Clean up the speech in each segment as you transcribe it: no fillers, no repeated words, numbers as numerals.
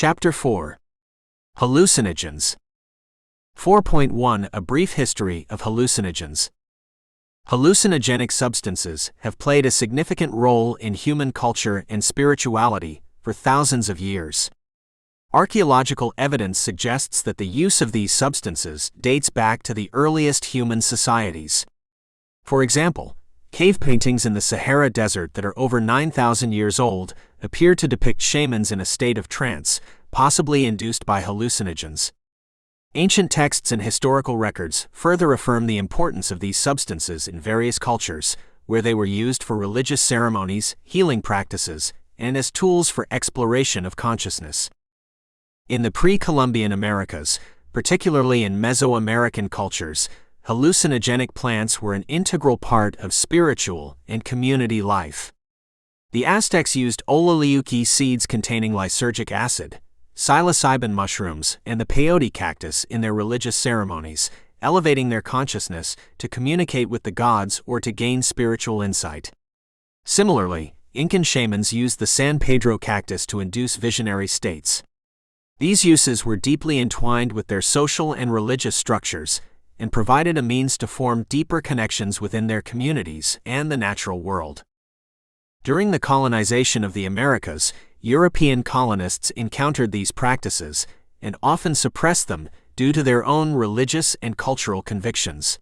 Chapter 4. Hallucinogens. 4.1 A brief history of hallucinogens. Hallucinogenic substances have played a significant role in human culture and spirituality for thousands of years. Archaeological evidence suggests that the use of these substances dates back to the earliest human societies. For example, cave paintings in the Sahara Desert that are over 9,000 years old appear to depict shamans in a state of trance, possibly induced by hallucinogens. Ancient texts and historical records further affirm the importance of these substances in various cultures, where they were used for religious ceremonies, healing practices, and as tools for exploration of consciousness. In the pre-Columbian Americas, particularly in Mesoamerican cultures, hallucinogenic plants were an integral part of spiritual and community life. The Aztecs used ololiuki seeds containing lysergic acid, psilocybin mushrooms, and the peyote cactus in their religious ceremonies, elevating their consciousness to communicate with the gods or to gain spiritual insight. Similarly, Incan shamans used the San Pedro cactus to induce visionary states. These uses were deeply entwined with their social and religious structures, and provided a means to form deeper connections within their communities and the natural world. During the colonization of the Americas, European colonists encountered these practices and often suppressed them due to their own religious and cultural convictions.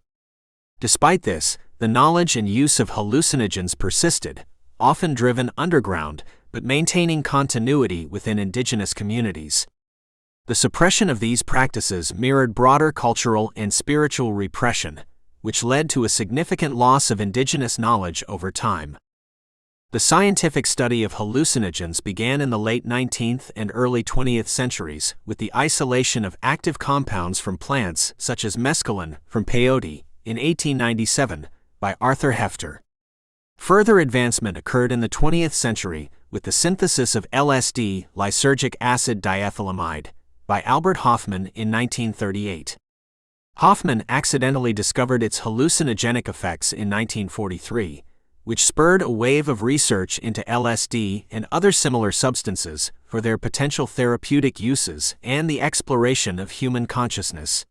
Despite this, the knowledge and use of hallucinogens persisted, often driven underground, but maintaining continuity within indigenous communities. The suppression of these practices mirrored broader cultural and spiritual repression, which led to a significant loss of indigenous knowledge over time. The scientific study of hallucinogens began in the late 19th and early 20th centuries with the isolation of active compounds from plants such as mescaline from peyote in 1897 by Arthur Hefter. Further advancement occurred in the 20th century with the synthesis of LSD, lysergic acid diethylamide, by Albert Hofmann in 1938. Hofmann accidentally discovered its hallucinogenic effects in 1943, which spurred a wave of research into LSD and other similar substances for their potential therapeutic uses and the exploration of human consciousness.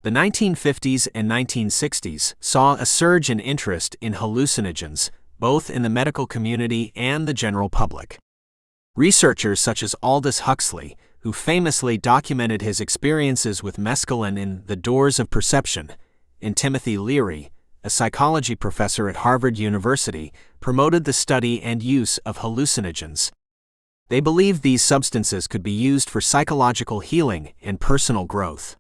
The 1950s and 1960s saw a surge in interest in hallucinogens, both in the medical community and the general public. Researchers such as Aldous Huxley, who famously documented his experiences with mescaline in The Doors of Perception, and Timothy Leary, a psychology professor at Harvard University, promoted the study and use of hallucinogens. They believed these substances could be used for psychological healing and personal growth.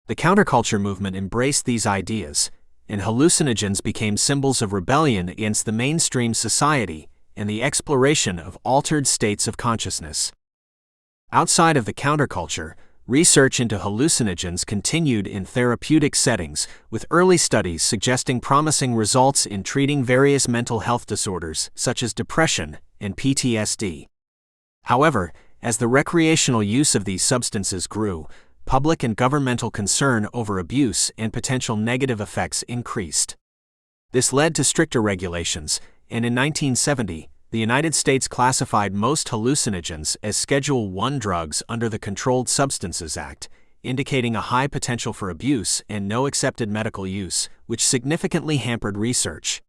The counterculture movement embraced these ideas, and hallucinogens became symbols of rebellion against the mainstream society and the exploration of altered states of consciousness. Outside of the counterculture, research into hallucinogens continued in therapeutic settings, with early studies suggesting promising results in treating various mental health disorders such as depression and PTSD. However, as the recreational use of these substances grew, public and governmental concern over abuse and potential negative effects increased. This led to stricter regulations, and in 1970, the United States classified most hallucinogens as Schedule I drugs under the Controlled Substances Act, indicating a high potential for abuse and no accepted medical use, which significantly hampered research.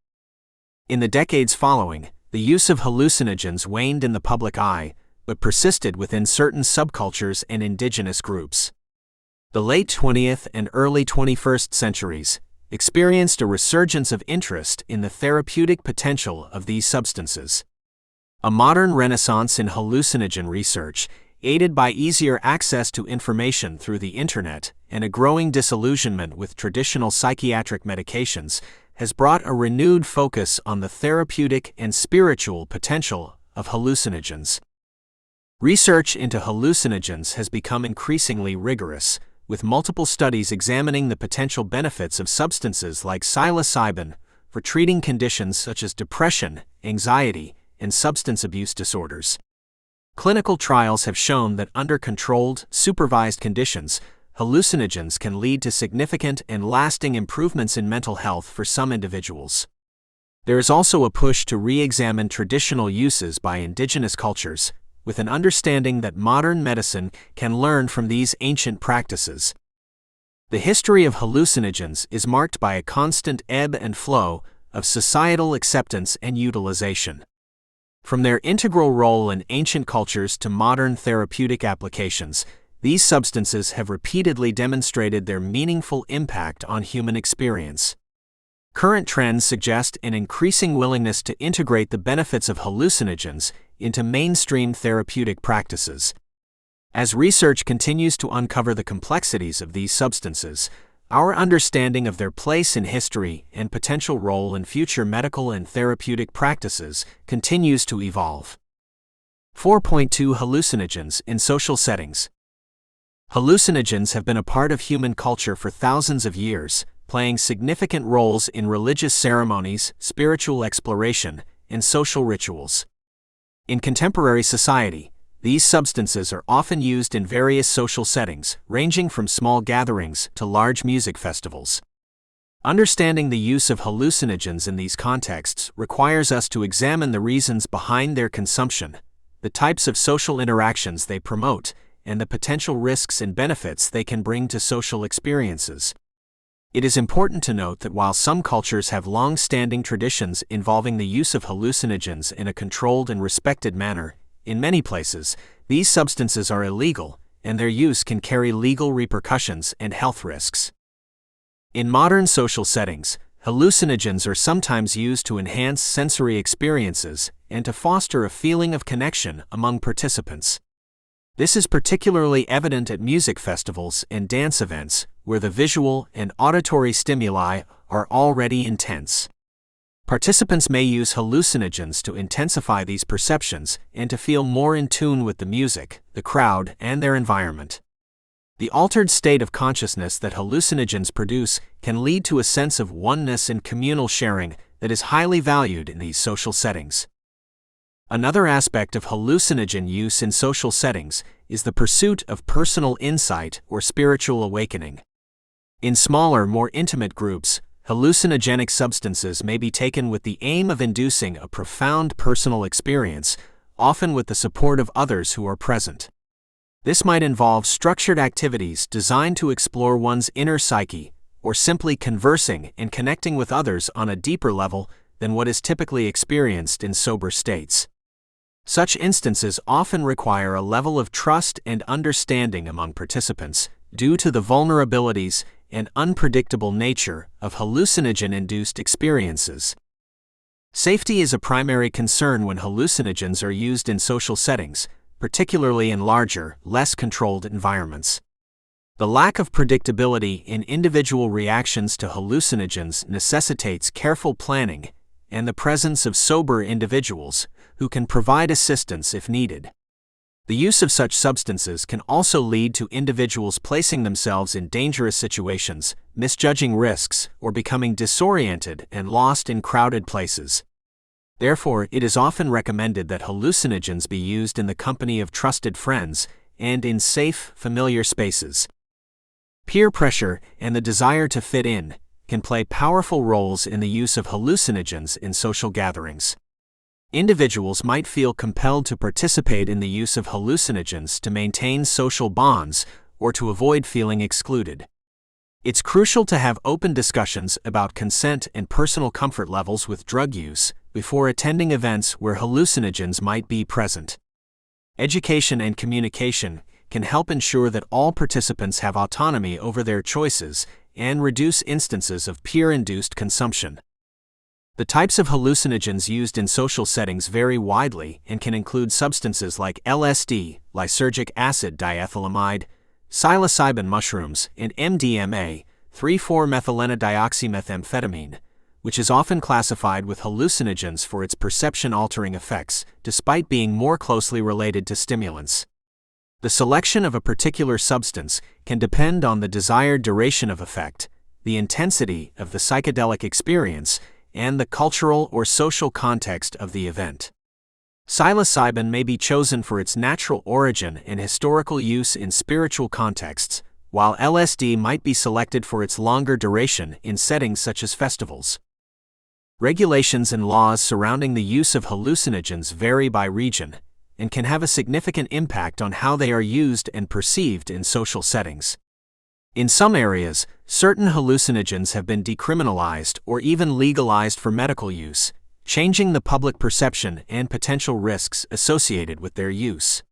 In the decades following, the use of hallucinogens waned in the public eye, but persisted within certain subcultures and indigenous groups. The late 20th and early 21st centuries experienced a resurgence of interest in the therapeutic potential of these substances. A modern renaissance in hallucinogen research, aided by easier access to information through the internet and a growing disillusionment with traditional psychiatric medications, has brought a renewed focus on the therapeutic and spiritual potential of hallucinogens. Research into hallucinogens has become increasingly rigorous, with multiple studies examining the potential benefits of substances like psilocybin for treating conditions such as depression, anxiety, and substance abuse disorders. Clinical trials have shown that under controlled, supervised conditions, hallucinogens can lead to significant and lasting improvements in mental health for some individuals. There is also a push to re-examine traditional uses by indigenous cultures, with an understanding that modern medicine can learn from these ancient practices. The history of hallucinogens is marked by a constant ebb and flow of societal acceptance and utilization. From their integral role in ancient cultures to modern therapeutic applications, these substances have repeatedly demonstrated their meaningful impact on human experience. Current trends suggest an increasing willingness to integrate the benefits of hallucinogens into mainstream therapeutic practices. As research continues to uncover the complexities of these substances, our understanding of their place in history and potential role in future medical and therapeutic practices continues to evolve. 4.2 Hallucinogens in social settings. Hallucinogens have been a part of human culture for thousands of years, playing significant roles in religious ceremonies, spiritual exploration, and social rituals. In contemporary society, these substances are often used in various social settings, ranging from small gatherings to large music festivals. Understanding the use of hallucinogens in these contexts requires us to examine the reasons behind their consumption, the types of social interactions they promote, and the potential risks and benefits they can bring to social experiences. It is important to note that while some cultures have long-standing traditions involving the use of hallucinogens in a controlled and respected manner, in many places, these substances are illegal, and their use can carry legal repercussions and health risks. In modern social settings, hallucinogens are sometimes used to enhance sensory experiences and to foster a feeling of connection among participants. This is particularly evident at music festivals and dance events, where the visual and auditory stimuli are already intense. Participants may use hallucinogens to intensify these perceptions and to feel more in tune with the music, the crowd, and their environment. The altered state of consciousness that hallucinogens produce can lead to a sense of oneness and communal sharing that is highly valued in these social settings. Another aspect of hallucinogen use in social settings is the pursuit of personal insight or spiritual awakening. In smaller, more intimate groups, hallucinogenic substances may be taken with the aim of inducing a profound personal experience, often with the support of others who are present. This might involve structured activities designed to explore one's inner psyche, or simply conversing and connecting with others on a deeper level than what is typically experienced in sober states. Such instances often require a level of trust and understanding among participants, due to the vulnerabilities and unpredictable nature of hallucinogen-induced experiences. Safety is a primary concern when hallucinogens are used in social settings, particularly in larger, less controlled environments. The lack of predictability in individual reactions to hallucinogens necessitates careful planning and the presence of sober individuals who can provide assistance if needed. The use of such substances can also lead to individuals placing themselves in dangerous situations, misjudging risks, or becoming disoriented and lost in crowded places. Therefore, it is often recommended that hallucinogens be used in the company of trusted friends and in safe, familiar spaces. Peer pressure and the desire to fit in can play powerful roles in the use of hallucinogens in social gatherings. Individuals might feel compelled to participate in the use of hallucinogens to maintain social bonds or to avoid feeling excluded. It's crucial to have open discussions about consent and personal comfort levels with drug use before attending events where hallucinogens might be present. Education and communication can help ensure that all participants have autonomy over their choices and reduce instances of peer-induced consumption. The types of hallucinogens used in social settings vary widely and can include substances like LSD, lysergic acid diethylamide, psilocybin mushrooms, and MDMA, 3,4-methylenedioxymethamphetamine, which is often classified with hallucinogens for its perception-altering effects, despite being more closely related to stimulants. The selection of a particular substance can depend on the desired duration of effect, the intensity of the psychedelic experience, and the cultural or social context of the event. Psilocybin may be chosen for its natural origin and historical use in spiritual contexts, while LSD might be selected for its longer duration in settings such as festivals. Regulations and laws surrounding the use of hallucinogens vary by region, and can have a significant impact on how they are used and perceived in social settings. In some areas, certain hallucinogens have been decriminalized or even legalized for medical use, changing the public perception and potential risks associated with their use.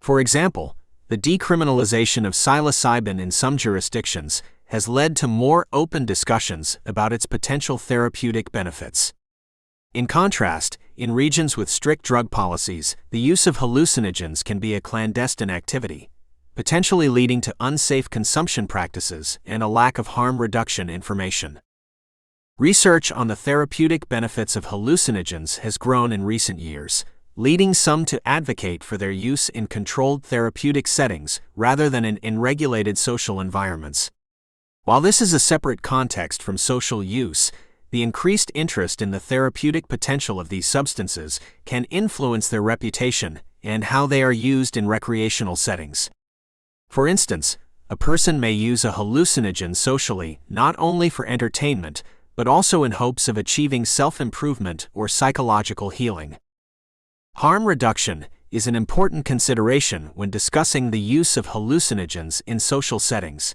For example, the decriminalization of psilocybin in some jurisdictions has led to more open discussions about its potential therapeutic benefits. In contrast, in regions with strict drug policies, the use of hallucinogens can be a clandestine activity, potentially leading to unsafe consumption practices and a lack of harm reduction information. Research on the therapeutic benefits of hallucinogens has grown in recent years, leading some to advocate for their use in controlled therapeutic settings rather than in regulated social environments. While this is a separate context from social use, the increased interest in the therapeutic potential of these substances can influence their reputation and how they are used in recreational settings. For instance, a person may use a hallucinogen socially not only for entertainment, but also in hopes of achieving self-improvement or psychological healing. Harm reduction is an important consideration when discussing the use of hallucinogens in social settings.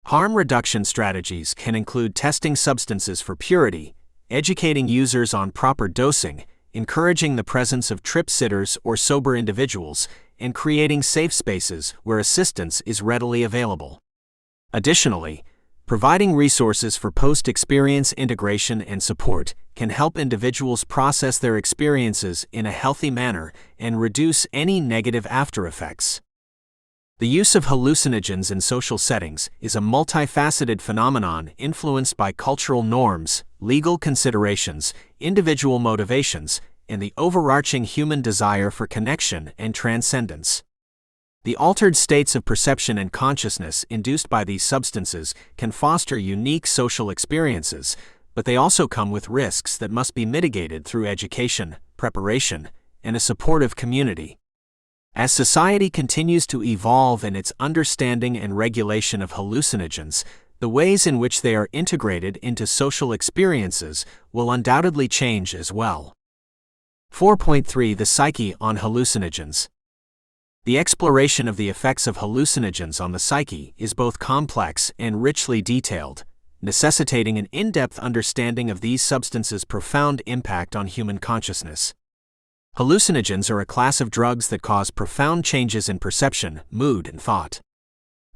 Harm reduction strategies can include testing substances for purity, educating users on proper dosing, encouraging the presence of trip sitters or sober individuals, and creating safe spaces where assistance is readily available. Additionally, providing resources for post-experience integration and support can help individuals process their experiences in a healthy manner and reduce any negative after-effects. The use of hallucinogens in social settings is a multifaceted phenomenon influenced by cultural norms, legal considerations, individual motivations, and the overarching human desire for connection and transcendence. The altered states of perception and consciousness induced by these substances can foster unique social experiences, but they also come with risks that must be mitigated through education, preparation, and a supportive community. As society continues to evolve in its understanding and regulation of hallucinogens, the ways in which they are integrated into social experiences will undoubtedly change as well. 4.3 The Psyche on Hallucinogens. The exploration of the effects of hallucinogens on the psyche is both complex and richly detailed, necessitating an in-depth understanding of these substances' profound impact on human consciousness. Hallucinogens are a class of drugs that cause profound changes in perception, mood, and thought.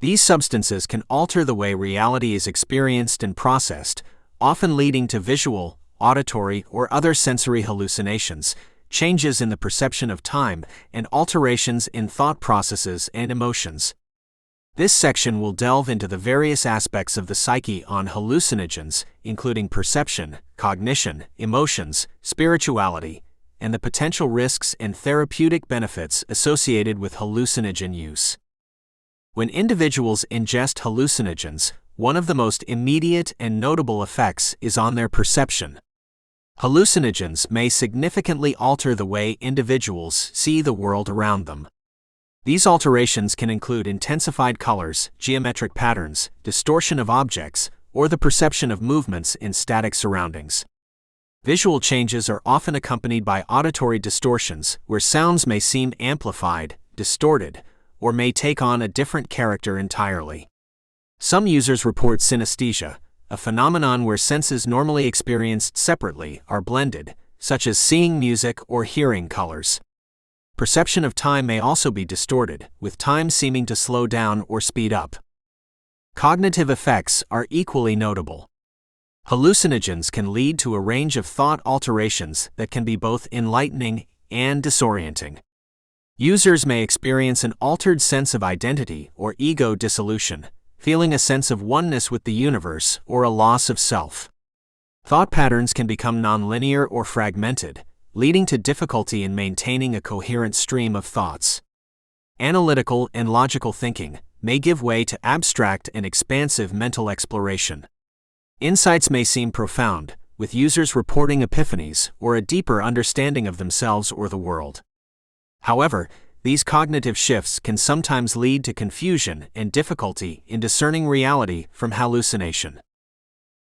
These substances can alter the way reality is experienced and processed, often leading to visual, auditory, or other sensory hallucinations, changes in the perception of time, and alterations in thought processes and emotions. This section will delve into the various aspects of the psyche on hallucinogens, including perception, cognition, emotions, spirituality, and the potential risks and therapeutic benefits associated with hallucinogen use. When individuals ingest hallucinogens, one of the most immediate and notable effects is on their perception. Hallucinogens may significantly alter the way individuals see the world around them. These alterations can include intensified colors, geometric patterns, distortion of objects, or the perception of movements in static surroundings. Visual changes are often accompanied by auditory distortions, where sounds may seem amplified, distorted, or may take on a different character entirely. Some users report synesthesia, a phenomenon where senses normally experienced separately are blended, such as seeing music or hearing colors. Perception of time may also be distorted, with time seeming to slow down or speed up. Cognitive effects are equally notable. Hallucinogens can lead to a range of thought alterations that can be both enlightening and disorienting. Users may experience an altered sense of identity or ego dissolution, feeling a sense of oneness with the universe or a loss of self. Thought patterns can become nonlinear or fragmented, leading to difficulty in maintaining a coherent stream of thoughts. Analytical and logical thinking may give way to abstract and expansive mental exploration. Insights may seem profound, with users reporting epiphanies or a deeper understanding of themselves or the world. However, these cognitive shifts can sometimes lead to confusion and difficulty in discerning reality from hallucination.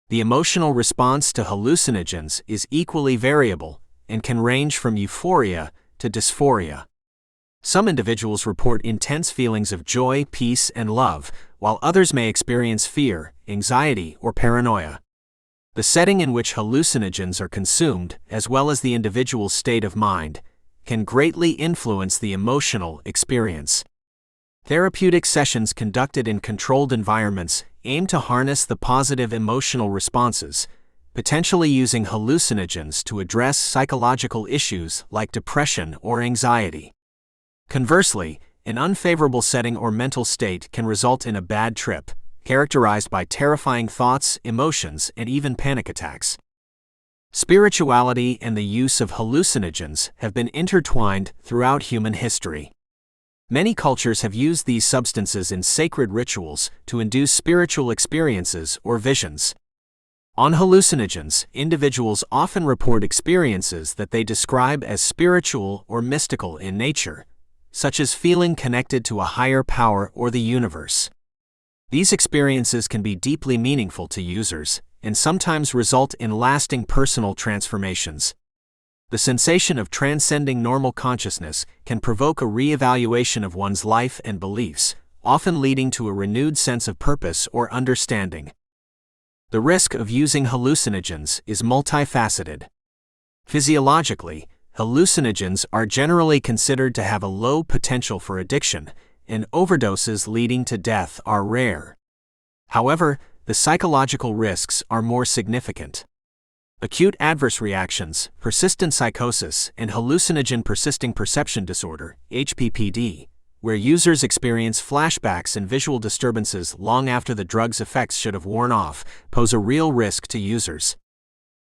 The emotional response to hallucinogens is equally variable and can range from euphoria to dysphoria. Some individuals report intense feelings of joy, peace, and love, while others may experience fear, anxiety, or paranoia. The setting in which hallucinogens are consumed, as well as the individual's state of mind, can greatly influence the emotional experience. Therapeutic sessions conducted in controlled environments aim to harness the positive emotional responses, potentially using hallucinogens to address psychological issues like depression or anxiety. Conversely, an unfavorable setting or mental state can result in a bad trip, characterized by terrifying thoughts, emotions, and even panic attacks. Spirituality and the use of hallucinogens have been intertwined throughout human history. Many cultures have used these substances in sacred rituals to induce spiritual experiences or visions. On hallucinogens, individuals often report experiences that they describe as spiritual or mystical in nature, such as feeling connected to a higher power or the universe. These experiences can be deeply meaningful to users, and sometimes result in lasting personal transformations. The sensation of transcending normal consciousness can provoke a re-evaluation of one's life and beliefs, often leading to a renewed sense of purpose or understanding. The risk of using hallucinogens is multifaceted. Physiologically, hallucinogens are generally considered to have a low potential for addiction, and overdoses leading to death are rare. However, the psychological risks are more significant. Acute adverse reactions, persistent psychosis, and hallucinogen persisting perception disorder, HPPD, where users experience flashbacks and visual disturbances long after the drug's effects should have worn off, pose a real risk to users.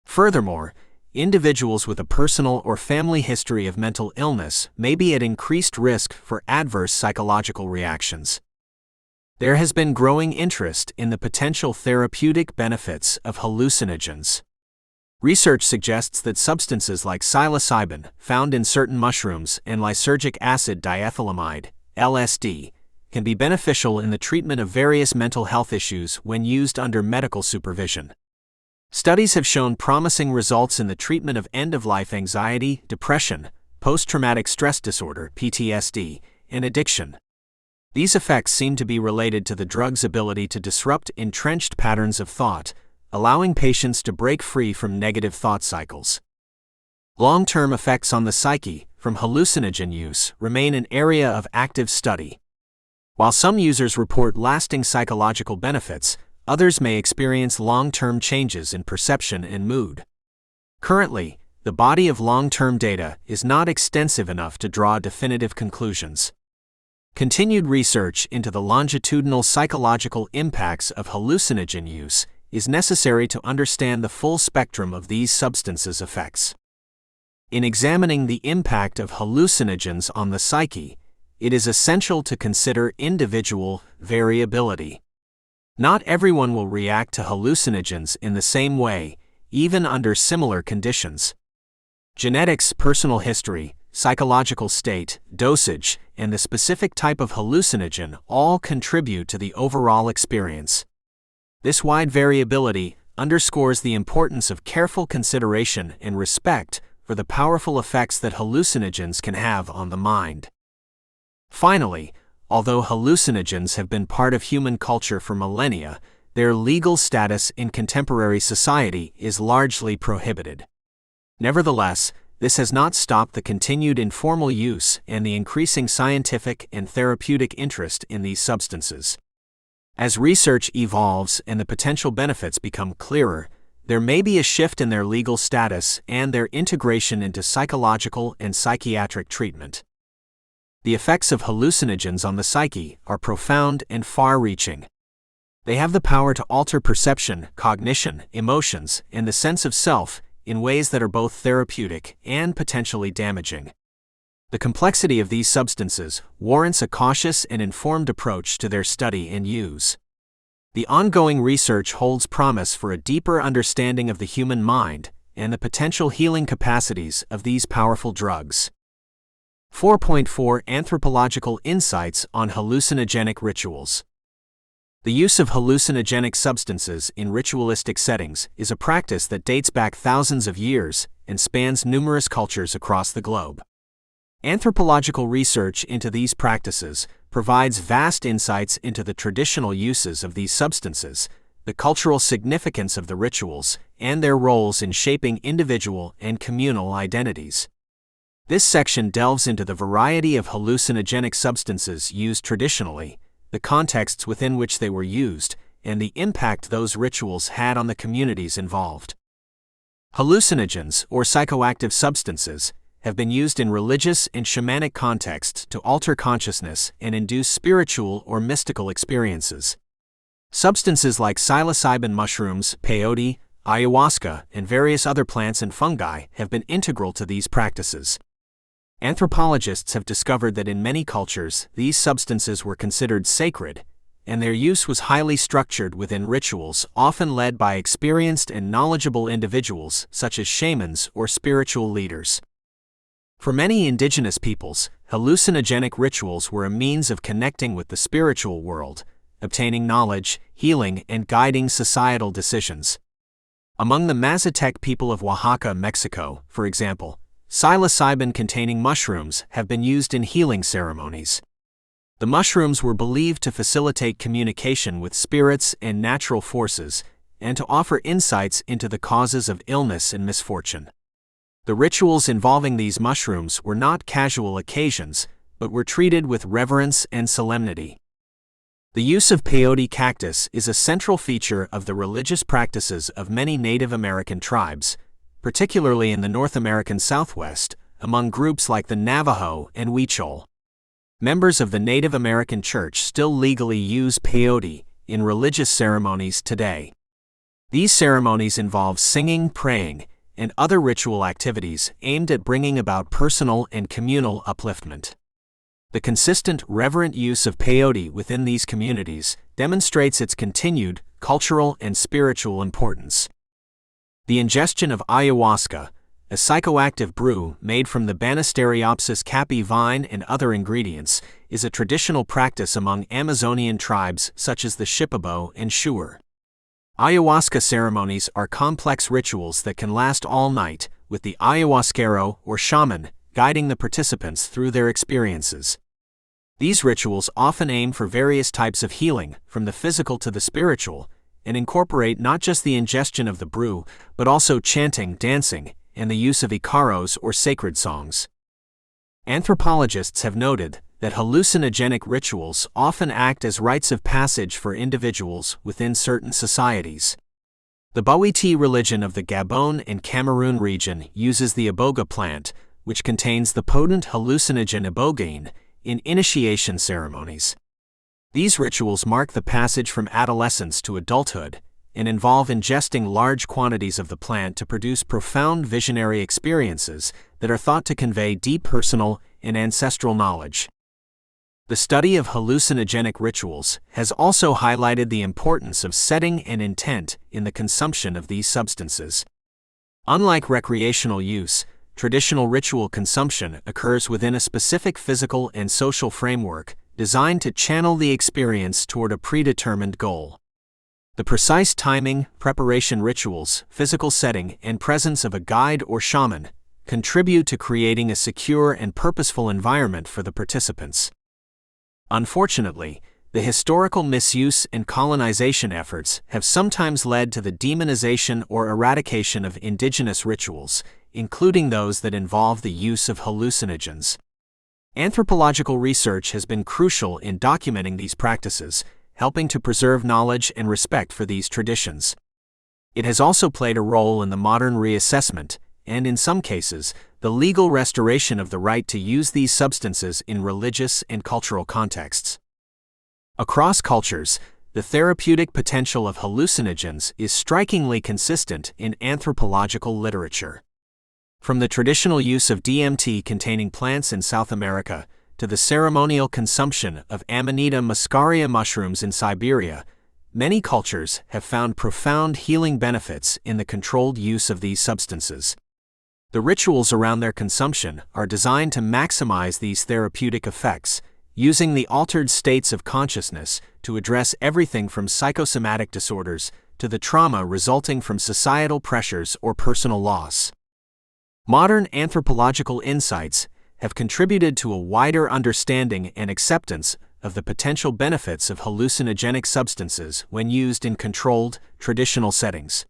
Furthermore, individuals with a personal or family history of mental illness may be at increased risk for adverse psychological reactions. There has been growing interest in the potential therapeutic benefits of hallucinogens. Research suggests that substances like psilocybin, found in certain mushrooms, and lysergic acid diethylamide, LSD, can be beneficial in the treatment of various mental health issues when used under medical supervision. Studies have shown promising results in the treatment of end-of-life anxiety, depression, post-traumatic stress disorder, PTSD, and addiction. These effects seem to be related to the drug's ability to disrupt entrenched patterns of thought, allowing patients to break free from negative thought cycles. Long-term effects on the psyche from hallucinogen use remain an area of active study. While some users report lasting psychological benefits, others may experience long-term changes in perception and mood. Currently, the body of long-term data is not extensive enough to draw definitive conclusions. Continued research into the longitudinal psychological impacts of hallucinogen use is necessary to understand the full spectrum of these substances' effects. In examining the impact of hallucinogens on the psyche, it is essential to consider individual variability. Not everyone will react to hallucinogens in the same way, even under similar conditions. Genetics, personal history, psychological state, dosage, and the specific type of hallucinogen all contribute to the overall experience. This wide variability underscores the importance of careful consideration and respect for the powerful effects that hallucinogens can have on the mind. Finally, although hallucinogens have been part of human culture for millennia, their legal status in contemporary society is largely prohibited. Nevertheless, this has not stopped the continued informal use and the increasing scientific and therapeutic interest in these substances. As research evolves and the potential benefits become clearer, there may be a shift in their legal status and their integration into psychological and psychiatric treatment. The effects of hallucinogens on the psyche are profound and far-reaching. They have the power to alter perception, cognition, emotions, and the sense of self in ways that are both therapeutic and potentially damaging. The complexity of these substances warrants a cautious and informed approach to their study and use. The ongoing research holds promise for a deeper understanding of the human mind and the potential healing capacities of these powerful drugs. 4.4 Anthropological Insights on Hallucinogenic Rituals. The use of hallucinogenic substances in ritualistic settings is a practice that dates back thousands of years and spans numerous cultures across the globe. Anthropological research into these practices provides vast insights into the traditional uses of these substances, the cultural significance of the rituals, and their roles in shaping individual and communal identities. This section delves into the variety of hallucinogenic substances used traditionally, the contexts within which they were used, and the impact those rituals had on the communities involved. Hallucinogens, or psychoactive substances, have been used in religious and shamanic contexts to alter consciousness and induce spiritual or mystical experiences. Substances like psilocybin mushrooms, peyote, ayahuasca, and various other plants and fungi have been integral to these practices. Anthropologists have discovered that in many cultures, these substances were considered sacred, and their use was highly structured within rituals often led by experienced and knowledgeable individuals such as shamans or spiritual leaders. For many indigenous peoples, hallucinogenic rituals were a means of connecting with the spiritual world, obtaining knowledge, healing, and guiding societal decisions. Among the Mazatec people of Oaxaca, Mexico, for example, psilocybin-containing mushrooms have been used in healing ceremonies. The mushrooms were believed to facilitate communication with spirits and natural forces, and to offer insights into the causes of illness and misfortune. The rituals involving these mushrooms were not casual occasions, but were treated with reverence and solemnity. The use of peyote cactus is a central feature of the religious practices of many Native American tribes, particularly in the North American Southwest, among groups like the Navajo and Huichol. Members of the Native American Church still legally use peyote in religious ceremonies today. These ceremonies involve singing, praying, and other ritual activities aimed at bringing about personal and communal upliftment. The consistent, reverent use of peyote within these communities demonstrates its continued cultural and spiritual importance. The ingestion of ayahuasca, a psychoactive brew made from the Banisteriopsis caapi vine and other ingredients, is a traditional practice among Amazonian tribes such as the Shipibo and Shuar. Ayahuasca ceremonies are complex rituals that can last all night, with the ayahuasquero or shaman guiding the participants through their experiences. These rituals often aim for various types of healing, from the physical to the spiritual, and incorporate not just the ingestion of the brew, but also chanting, dancing, and the use of icaros or sacred songs. Anthropologists have noted that hallucinogenic rituals often act as rites of passage for individuals within certain societies. The Bawiti religion of the Gabon and Cameroon region uses the iboga plant, which contains the potent hallucinogen ibogaine, in initiation ceremonies. These rituals mark the passage from adolescence to adulthood and involve ingesting large quantities of the plant to produce profound visionary experiences that are thought to convey deep personal and ancestral knowledge. The study of hallucinogenic rituals has also highlighted the importance of setting and intent in the consumption of these substances. Unlike recreational use, traditional ritual consumption occurs within a specific physical and social framework designed to channel the experience toward a predetermined goal. The precise timing, preparation rituals, physical setting, and presence of a guide or shaman contribute to creating a secure and purposeful environment for the participants. Unfortunately, the historical misuse and colonization efforts have sometimes led to the demonization or eradication of indigenous rituals, including those that involve the use of hallucinogens. Anthropological research has been crucial in documenting these practices, helping to preserve knowledge and respect for these traditions. It has also played a role in the modern reassessment, and in some cases, the legal restoration of the right to use these substances in religious and cultural contexts. Across cultures, the therapeutic potential of hallucinogens is strikingly consistent in anthropological literature. From the traditional use of DMT-containing plants in South America to the ceremonial consumption of Amanita muscaria mushrooms in Siberia, many cultures have found profound healing benefits in the controlled use of these substances. The rituals around their consumption are designed to maximize these therapeutic effects, using the altered states of consciousness to address everything from psychosomatic disorders to the trauma resulting from societal pressures or personal loss. Modern anthropological insights have contributed to a wider understanding and acceptance of the potential benefits of hallucinogenic substances when used in controlled, traditional settings.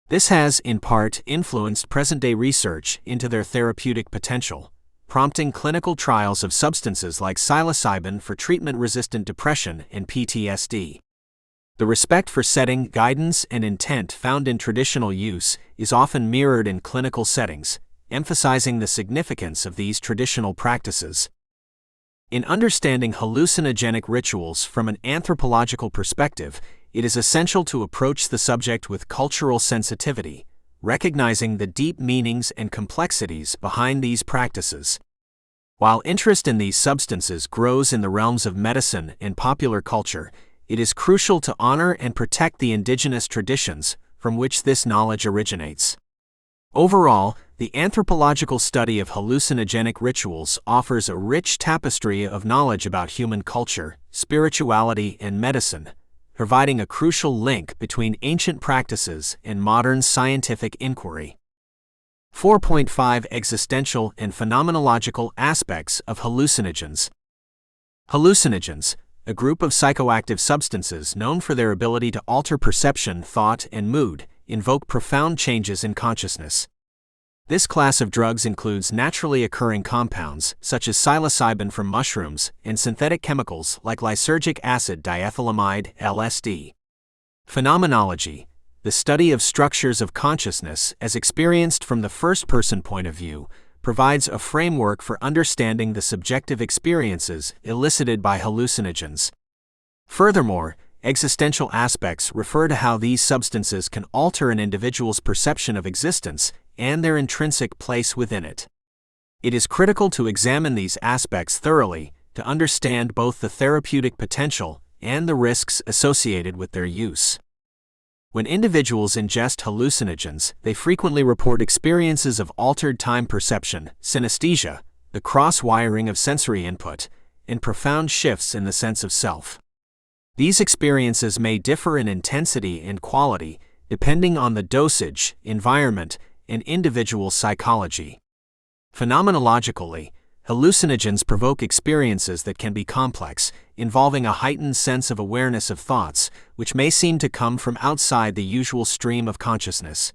This has, in part, influenced present-day research into their therapeutic potential, prompting clinical trials of substances like psilocybin for treatment-resistant depression and PTSD. The respect for setting, guidance, and intent found in traditional use is often mirrored in clinical settings, emphasizing the significance of these traditional practices. In understanding hallucinogenic rituals from an anthropological perspective, it is essential to approach the subject with cultural sensitivity, recognizing the deep meanings and complexities behind these practices. While interest in these substances grows in the realms of medicine and popular culture, it is crucial to honor and protect the indigenous traditions from which this knowledge originates. Overall, the anthropological study of hallucinogenic rituals offers a rich tapestry of knowledge about human culture, spirituality, and medicine, providing a crucial link between ancient practices and modern scientific inquiry. 4.5 Existential and phenomenological aspects of hallucinogens. Hallucinogens, a group of psychoactive substances known for their ability to alter perception, thought, and mood, invoke profound changes in consciousness. This class of drugs includes naturally occurring compounds, such as psilocybin from mushrooms, and synthetic chemicals like lysergic acid diethylamide (LSD). Phenomenology, the study of structures of consciousness as experienced from the first-person point of view, provides a framework for understanding the subjective experiences elicited by hallucinogens. Furthermore, existential aspects refer to how these substances can alter an individual's perception of existence and their intrinsic place within it. It is critical to examine these aspects thoroughly to understand both the therapeutic potential and the risks associated with their use. When individuals ingest hallucinogens, they frequently report experiences of altered time perception, synesthesia, the cross-wiring of sensory input, and profound shifts in the sense of self. These experiences may differ in intensity and quality, depending on the dosage, environment, and individual psychology. Phenomenologically, hallucinogens provoke experiences that can be complex, involving a heightened sense of awareness of thoughts, which may seem to come from outside the usual stream of consciousness.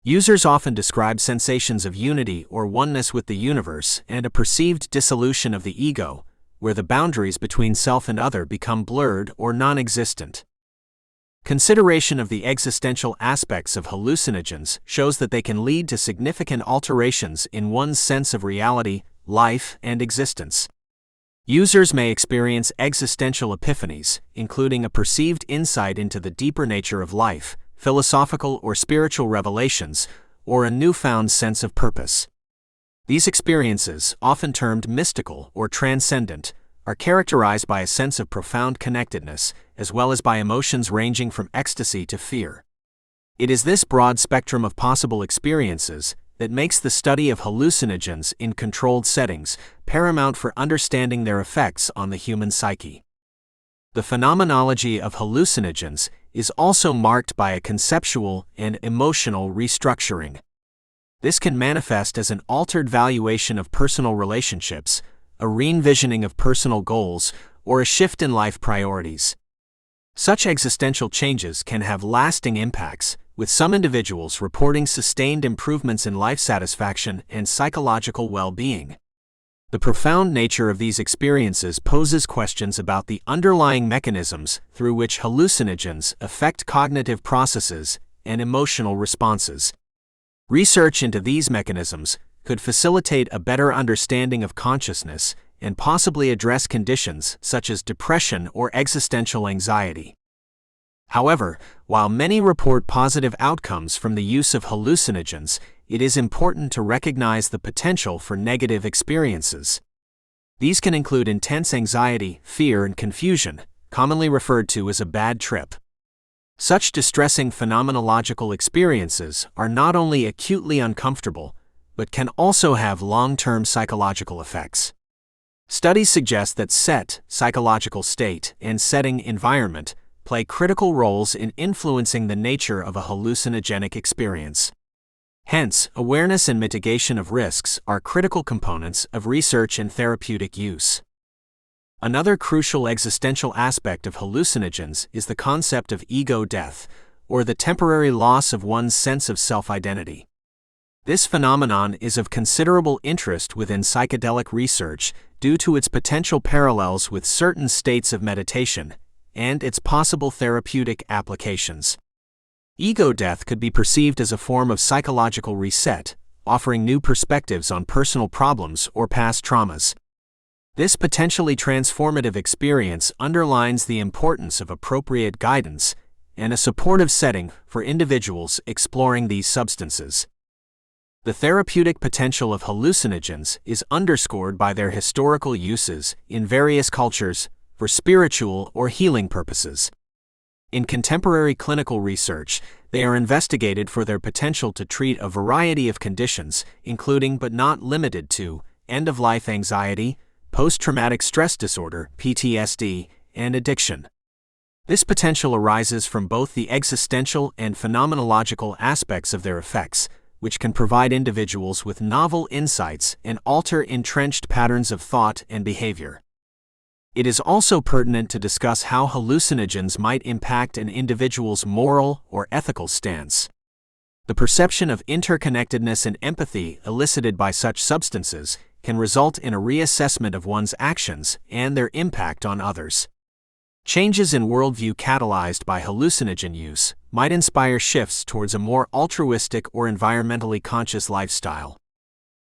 Users often describe sensations of unity or oneness with the universe and a perceived dissolution of the ego, where the boundaries between self and other become blurred or non-existent. Consideration of the existential aspects of hallucinogens shows that they can lead to significant alterations in one's sense of reality, life, and existence. Users may experience existential epiphanies, including a perceived insight into the deeper nature of life, philosophical or spiritual revelations, or a newfound sense of purpose. These experiences, often termed mystical or transcendent, are characterized by a sense of profound connectedness, as well as by emotions ranging from ecstasy to fear. It is this broad spectrum of possible experiences that makes the study of hallucinogens in controlled settings paramount for understanding their effects on the human psyche. The phenomenology of hallucinogens is also marked by a conceptual and emotional restructuring. This can manifest as an altered valuation of personal relationships, a re-envisioning of personal goals, or a shift in life priorities. Such existential changes can have lasting impacts, with some individuals reporting sustained improvements in life satisfaction and psychological well-being. The profound nature of these experiences poses questions about the underlying mechanisms through which hallucinogens affect cognitive processes and emotional responses. Research into these mechanisms could facilitate a better understanding of consciousness and possibly address conditions such as depression or existential anxiety. However, while many report positive outcomes from the use of hallucinogens, it is important to recognize the potential for negative experiences. These can include intense anxiety, fear, and confusion, commonly referred to as a bad trip. Such distressing phenomenological experiences are not only acutely uncomfortable, but can also have long-term psychological effects. Studies suggest that set, psychological state, and setting environment play critical roles in influencing the nature of a hallucinogenic experience. Hence, awareness and mitigation of risks are critical components of research and therapeutic use. Another crucial existential aspect of hallucinogens is the concept of ego death, or the temporary loss of one's sense of self-identity. This phenomenon is of considerable interest within psychedelic research due to its potential parallels with certain states of meditation and its possible therapeutic applications. Ego death could be perceived as a form of psychological reset, offering new perspectives on personal problems or past traumas. This potentially transformative experience underlines the importance of appropriate guidance and a supportive setting for individuals exploring these substances. The therapeutic potential of hallucinogens is underscored by their historical uses in various cultures for spiritual or healing purposes. In contemporary clinical research, they are investigated for their potential to treat a variety of conditions, including but not limited to end-of-life anxiety, post-traumatic stress disorder (PTSD), and addiction. This potential arises from both the existential and phenomenological aspects of their effects, which can provide individuals with novel insights and alter entrenched patterns of thought and behavior. It is also pertinent to discuss how hallucinogens might impact an individual's moral or ethical stance. The perception of interconnectedness and empathy elicited by such substances can result in a reassessment of one's actions and their impact on others. Changes in worldview catalyzed by hallucinogen use might inspire shifts towards a more altruistic or environmentally conscious lifestyle.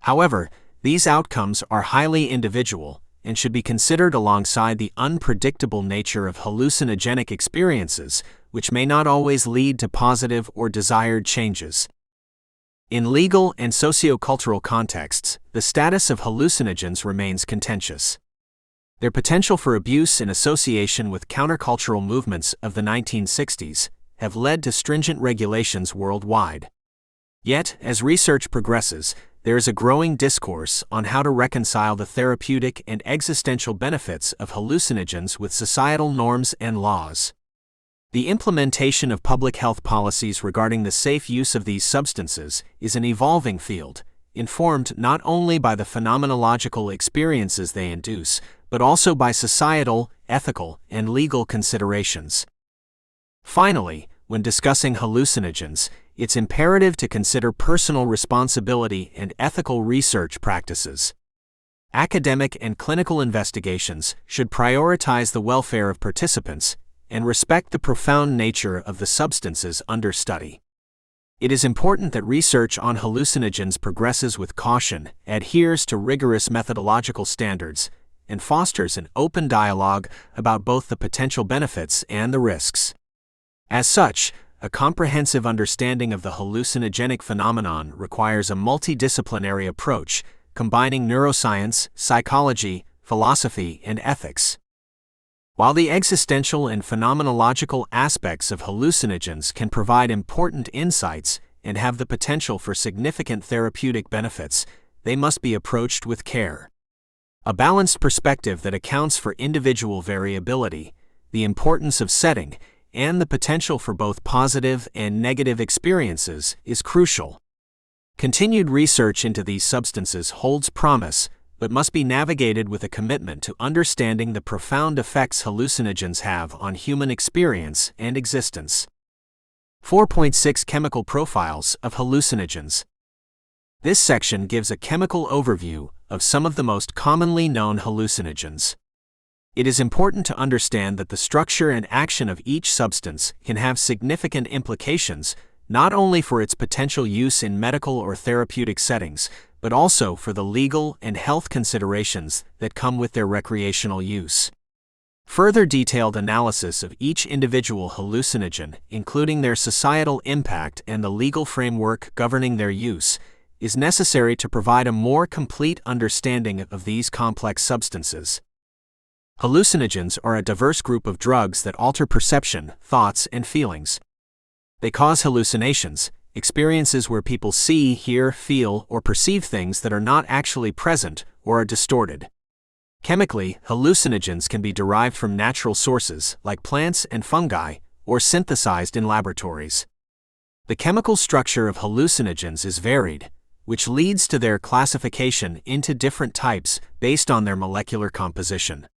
However, these outcomes are highly individual and should be considered alongside the unpredictable nature of hallucinogenic experiences, which may not always lead to positive or desired changes. In legal and socio-cultural contexts, the status of hallucinogens remains contentious. Their potential for abuse in association with countercultural movements of the 1960s have led to stringent regulations worldwide. Yet, as research progresses, there is a growing discourse on how to reconcile the therapeutic and existential benefits of hallucinogens with societal norms and laws. The implementation of public health policies regarding the safe use of these substances is an evolving field, informed not only by the phenomenological experiences they induce, but also by societal, ethical, and legal considerations. Finally, when discussing hallucinogens, it's imperative to consider personal responsibility and ethical research practices. Academic and clinical investigations should prioritize the welfare of participants and respect the profound nature of the substances under study. It is important that research on hallucinogens progresses with caution, adheres to rigorous methodological standards, and fosters an open dialogue about both the potential benefits and the risks. As such, a comprehensive understanding of the hallucinogenic phenomenon requires a multidisciplinary approach, combining neuroscience, psychology, philosophy, and ethics. While the existential and phenomenological aspects of hallucinogens can provide important insights and have the potential for significant therapeutic benefits, they must be approached with care. A balanced perspective that accounts for individual variability, the importance of setting, and the potential for both positive and negative experiences is crucial. Continued research into these substances holds promise, but must be navigated with a commitment to understanding the profound effects hallucinogens have on human experience and existence. 4.6 Chemical Profiles of Hallucinogens. This section gives a chemical overview of some of the most commonly known hallucinogens. It is important to understand that the structure and action of each substance can have significant implications, not only for its potential use in medical or therapeutic settings, but also for the legal and health considerations that come with their recreational use. Further detailed analysis of each individual hallucinogen, including their societal impact and the legal framework governing their use, is necessary to provide a more complete understanding of these complex substances. Hallucinogens are a diverse group of drugs that alter perception, thoughts, and feelings. They cause hallucinations, experiences where people see, hear, feel, or perceive things that are not actually present or are distorted. Chemically, hallucinogens can be derived from natural sources like plants and fungi, or synthesized in laboratories. The chemical structure of hallucinogens is varied, which leads to their classification into different types based on their molecular composition.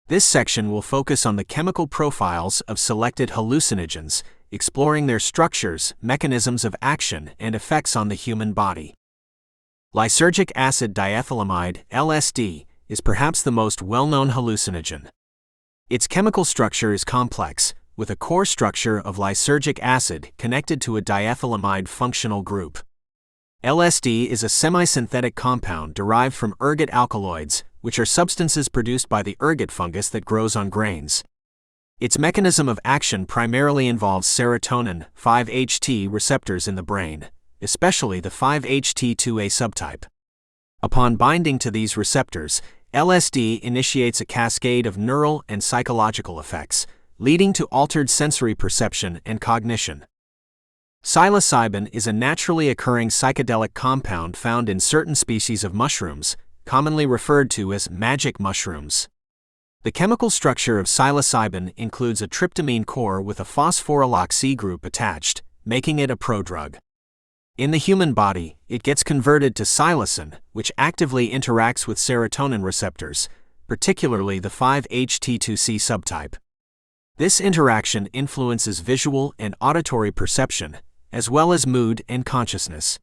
This section will focus on the chemical profiles of selected hallucinogens, exploring their structures, mechanisms of action, and effects on the human body. Lysergic acid diethylamide, LSD, is perhaps the most well-known hallucinogen. Its chemical structure is complex, with a core structure of lysergic acid connected to a diethylamide functional group. LSD is a semi-synthetic compound derived from ergot alkaloids, which are substances produced by the ergot fungus that grows on grains. Its mechanism of action primarily involves serotonin 5-HT receptors in the brain, especially the 5-HT2A subtype. Upon binding to these receptors, LSD initiates a cascade of neural and psychological effects, leading to altered sensory perception and cognition. Psilocybin is a naturally occurring psychedelic compound found in certain species of mushrooms, commonly referred to as magic mushrooms. The chemical structure of psilocybin includes a tryptamine core with a phosphorylox C group attached, making it a prodrug. In the human body, it gets converted to psilocin, which actively interacts with serotonin receptors, particularly the 5-HT2C subtype. This interaction influences visual and auditory perception, as well as mood and consciousness.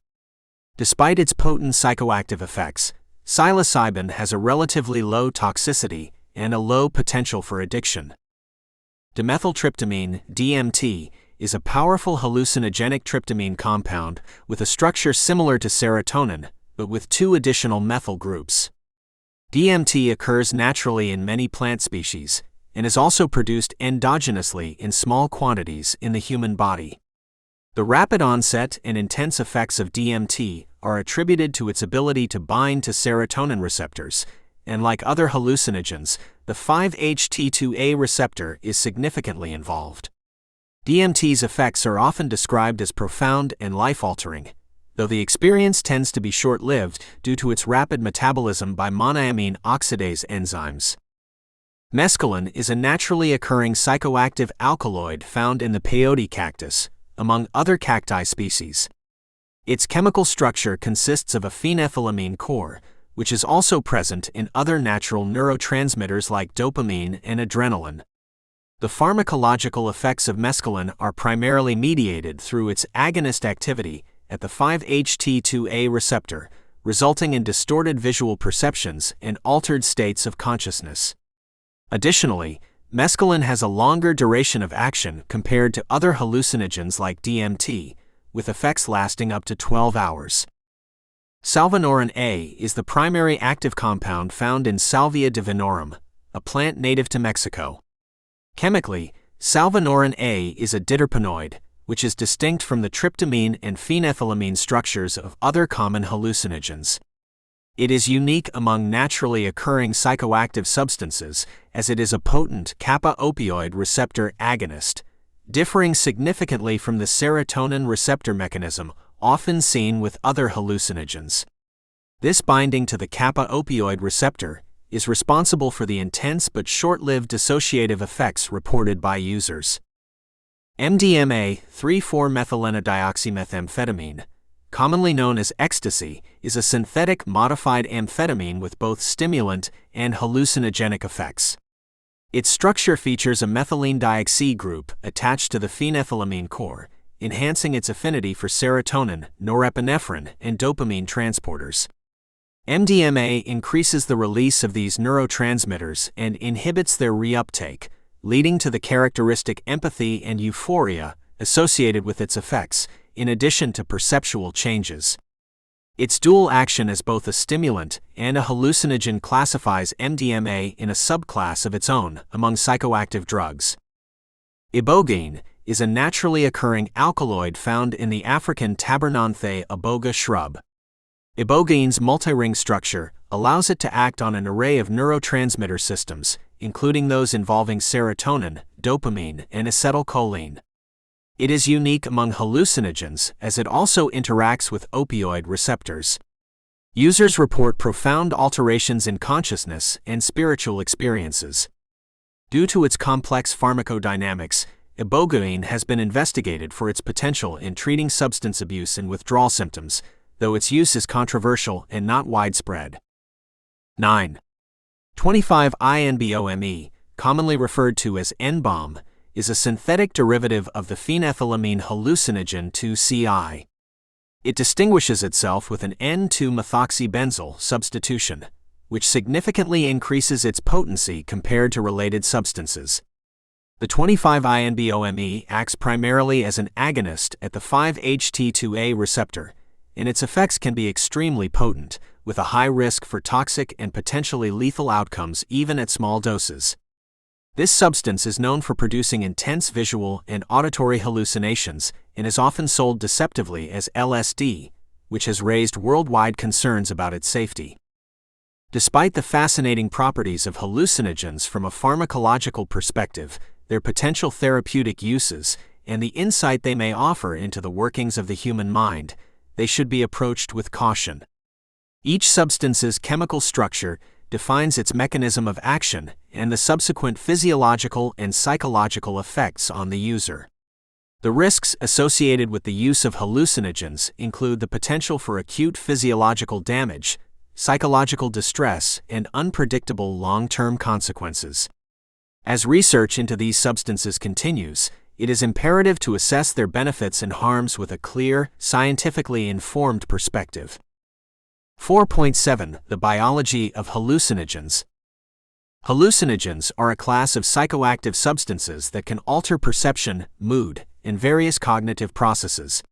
Despite its potent psychoactive effects, psilocybin has a relatively low toxicity and a low potential for addiction. Dimethyltryptamine, DMT, is a powerful hallucinogenic tryptamine compound with a structure similar to serotonin, but with two additional methyl groups. DMT occurs naturally in many plant species and is also produced endogenously in small quantities in the human body. The rapid onset and intense effects of DMT are attributed to its ability to bind to serotonin receptors, and like other hallucinogens, the 5-HT2A receptor is significantly involved. DMT's effects are often described as profound and life-altering, though the experience tends to be short-lived due to its rapid metabolism by monoamine oxidase enzymes. Mescaline is a naturally occurring psychoactive alkaloid found in the peyote cactus, among other cacti species. Its chemical structure consists of a phenethylamine core, which is also present in other natural neurotransmitters like dopamine and adrenaline. The pharmacological effects of mescaline are primarily mediated through its agonist activity at the 5-HT2A receptor, resulting in distorted visual perceptions and altered states of consciousness. Additionally, mescaline has a longer duration of action compared to other hallucinogens like DMT, with effects lasting up to 12 hours. Salvinorin A is the primary active compound found in Salvia divinorum, a plant native to Mexico. Chemically, salvinorin A is a diterpenoid, which is distinct from the tryptamine and phenethylamine structures of other common hallucinogens. It is unique among naturally occurring psychoactive substances as it is a potent kappa-opioid receptor agonist, differing significantly from the serotonin receptor mechanism often seen with other hallucinogens. This binding to the kappa-opioid receptor is responsible for the intense but short-lived dissociative effects reported by users. MDMA, 3,4-methylenedioxymethamphetamine, commonly known as ecstasy, is a synthetic modified amphetamine with both stimulant and hallucinogenic effects. Its structure features a methylene dioxy group attached to the phenethylamine core, enhancing its affinity for serotonin, norepinephrine, and dopamine transporters. MDMA increases the release of these neurotransmitters and inhibits their reuptake, leading to the characteristic empathy and euphoria associated with its effects, in addition to perceptual changes. Its dual action as both a stimulant and a hallucinogen classifies MDMA in a subclass of its own among psychoactive drugs. Ibogaine is a naturally occurring alkaloid found in the African Tabernanthe iboga shrub. Ibogaine's multi-ring structure allows it to act on an array of neurotransmitter systems, including those involving serotonin, dopamine, and acetylcholine. It is unique among hallucinogens as it also interacts with opioid receptors. Users report profound alterations in consciousness and spiritual experiences. Due to its complex pharmacodynamics, ibogaine has been investigated for its potential in treating substance abuse and withdrawal symptoms, though its use is controversial and not widespread. 9. 25-INBOME, commonly referred to as N-bomb, is a synthetic derivative of the phenethylamine hallucinogen 2-CI. It distinguishes itself with an N2-methoxybenzyl substitution, which significantly increases its potency compared to related substances. The 25-INBOME acts primarily as an agonist at the 5-HT2A receptor, and its effects can be extremely potent, with a high risk for toxic and potentially lethal outcomes even at small doses. This substance is known for producing intense visual and auditory hallucinations and is often sold deceptively as LSD, which has raised worldwide concerns about its safety. Despite the fascinating properties of hallucinogens from a pharmacological perspective, their potential therapeutic uses, and the insight they may offer into the workings of the human mind, they should be approached with caution. Each substance's chemical structure defines its mechanism of action and the subsequent physiological and psychological effects on the user. The risks associated with the use of hallucinogens include the potential for acute physiological damage, psychological distress, and unpredictable long-term consequences. As research into these substances continues, it is imperative to assess their benefits and harms with a clear, scientifically informed perspective. 4.7 The biology of hallucinogens. Hallucinogens are a class of psychoactive substances that can alter perception, mood, and various cognitive processes.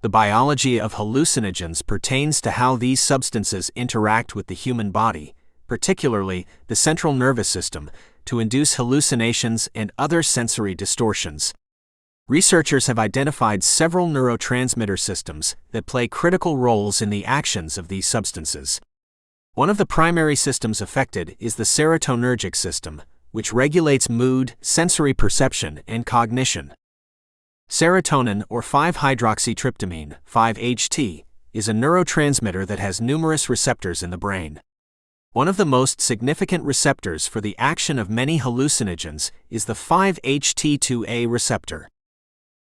The biology of hallucinogens pertains to how these substances interact with the human body, particularly the central nervous system, to induce hallucinations and other sensory distortions. Researchers have identified several neurotransmitter systems that play critical roles in the actions of these substances. One of the primary systems affected is the serotonergic system, which regulates mood, sensory perception, and cognition. Serotonin, or 5-hydroxytryptamine, 5-HT, is a neurotransmitter that has numerous receptors in the brain. One of the most significant receptors for the action of many hallucinogens is the 5-HT2A receptor.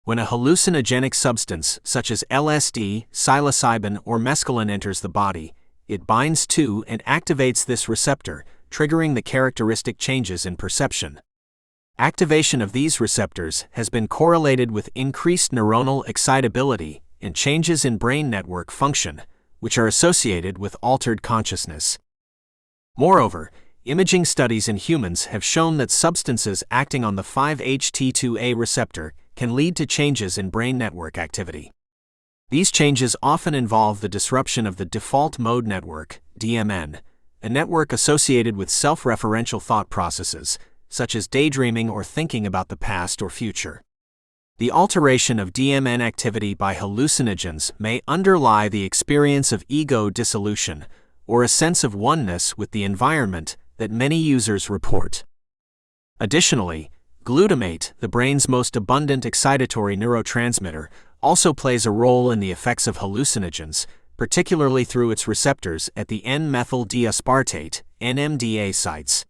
When a hallucinogenic substance such as LSD, psilocybin, or mescaline enters the body, it binds to and activates this receptor, triggering the characteristic changes in perception. Activation of these receptors has been correlated with increased neuronal excitability and changes in brain network function, which are associated with altered consciousness. Moreover, imaging studies in humans have shown that substances acting on the 5-HT2A receptor can lead to changes in brain network activity. These changes often involve the disruption of the default mode network, DMN, a network associated with self-referential thought processes, such as daydreaming or thinking about the past or future. The alteration of DMN activity by hallucinogens may underlie the experience of ego dissolution, or a sense of oneness with the environment that many users report. Additionally, glutamate, the brain's most abundant excitatory neurotransmitter, also plays a role in the effects of hallucinogens, particularly through its receptors at the N-methyl D-aspartate, NMDA sites.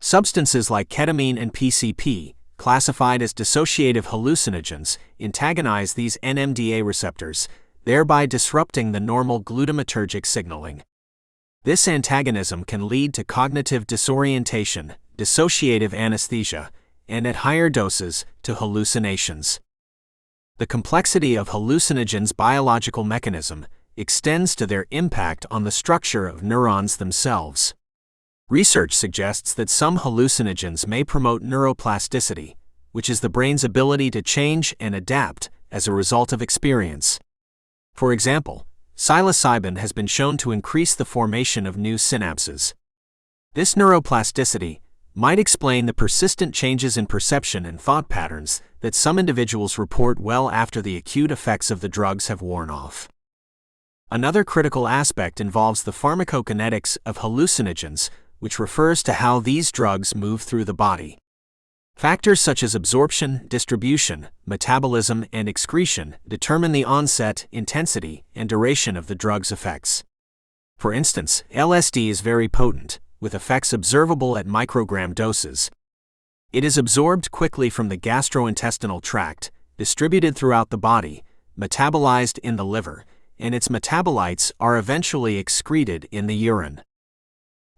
Substances like ketamine and PCP, classified as dissociative hallucinogens, antagonize these NMDA receptors, thereby disrupting the normal glutamatergic signaling. This antagonism can lead to cognitive disorientation, dissociative anesthesia, and at higher doses, to hallucinations. The complexity of hallucinogens' biological mechanism extends to their impact on the structure of neurons themselves. Research suggests that some hallucinogens may promote neuroplasticity, which is the brain's ability to change and adapt as a result of experience. For example, psilocybin has been shown to increase the formation of new synapses. This neuroplasticity might explain the persistent changes in perception and thought patterns that some individuals report well after the acute effects of the drugs have worn off. Another critical aspect involves the pharmacokinetics of hallucinogens, which refers to how these drugs move through the body. Factors such as absorption, distribution, metabolism, and excretion determine the onset, intensity, and duration of the drug's effects. For instance, LSD is very potent, with effects observable at microgram doses. It is absorbed quickly from the gastrointestinal tract, distributed throughout the body, metabolized in the liver, and its metabolites are eventually excreted in the urine.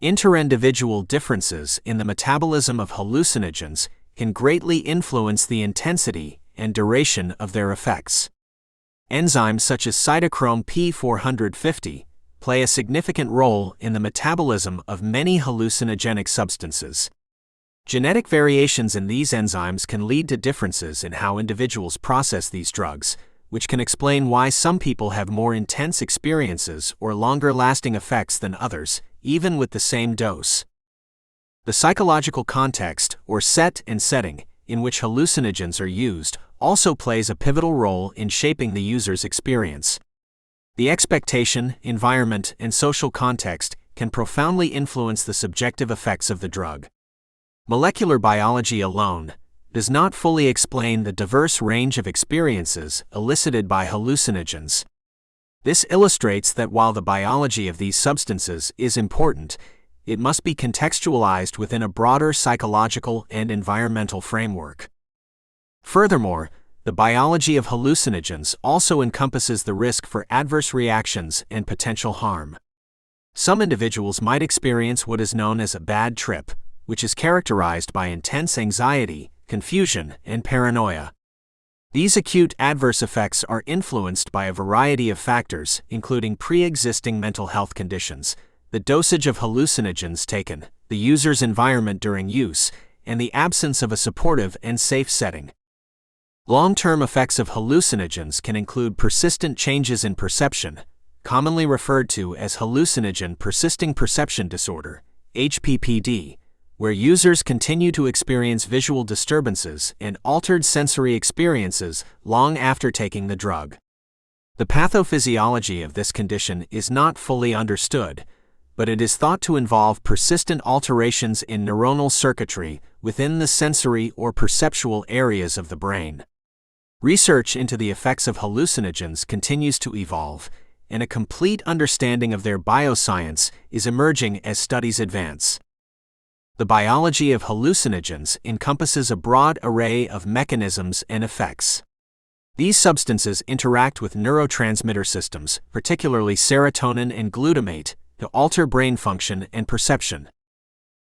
Interindividual differences in the metabolism of hallucinogens can greatly influence the intensity and duration of their effects. Enzymes such as cytochrome P450 play a significant role in the metabolism of many hallucinogenic substances. Genetic variations in these enzymes can lead to differences in how individuals process these drugs, which can explain why some people have more intense experiences or longer-lasting effects than others, even with the same dose. The psychological context, or set and setting, in which hallucinogens are used also plays a pivotal role in shaping the user's experience. The expectation, environment, and social context can profoundly influence the subjective effects of the drug. Molecular biology alone does not fully explain the diverse range of experiences elicited by hallucinogens. This illustrates that while the biology of these substances is important, it must be contextualized within a broader psychological and environmental framework. Furthermore, the biology of hallucinogens also encompasses the risk for adverse reactions and potential harm. Some individuals might experience what is known as a bad trip, which is characterized by intense anxiety, confusion, and paranoia. These acute adverse effects are influenced by a variety of factors, including pre-existing mental health conditions, the dosage of hallucinogens taken, the user's environment during use, and the absence of a supportive and safe setting. Long-term effects of hallucinogens can include persistent changes in perception, commonly referred to as hallucinogen persisting perception disorder, HPPD, where users continue to experience visual disturbances and altered sensory experiences long after taking the drug. The pathophysiology of this condition is not fully understood, but it is thought to involve persistent alterations in neuronal circuitry within the sensory or perceptual areas of the brain. Research into the effects of hallucinogens continues to evolve, and a complete understanding of their bioscience is emerging as studies advance. The biology of hallucinogens encompasses a broad array of mechanisms and effects. These substances interact with neurotransmitter systems, particularly serotonin and glutamate, to alter brain function and perception.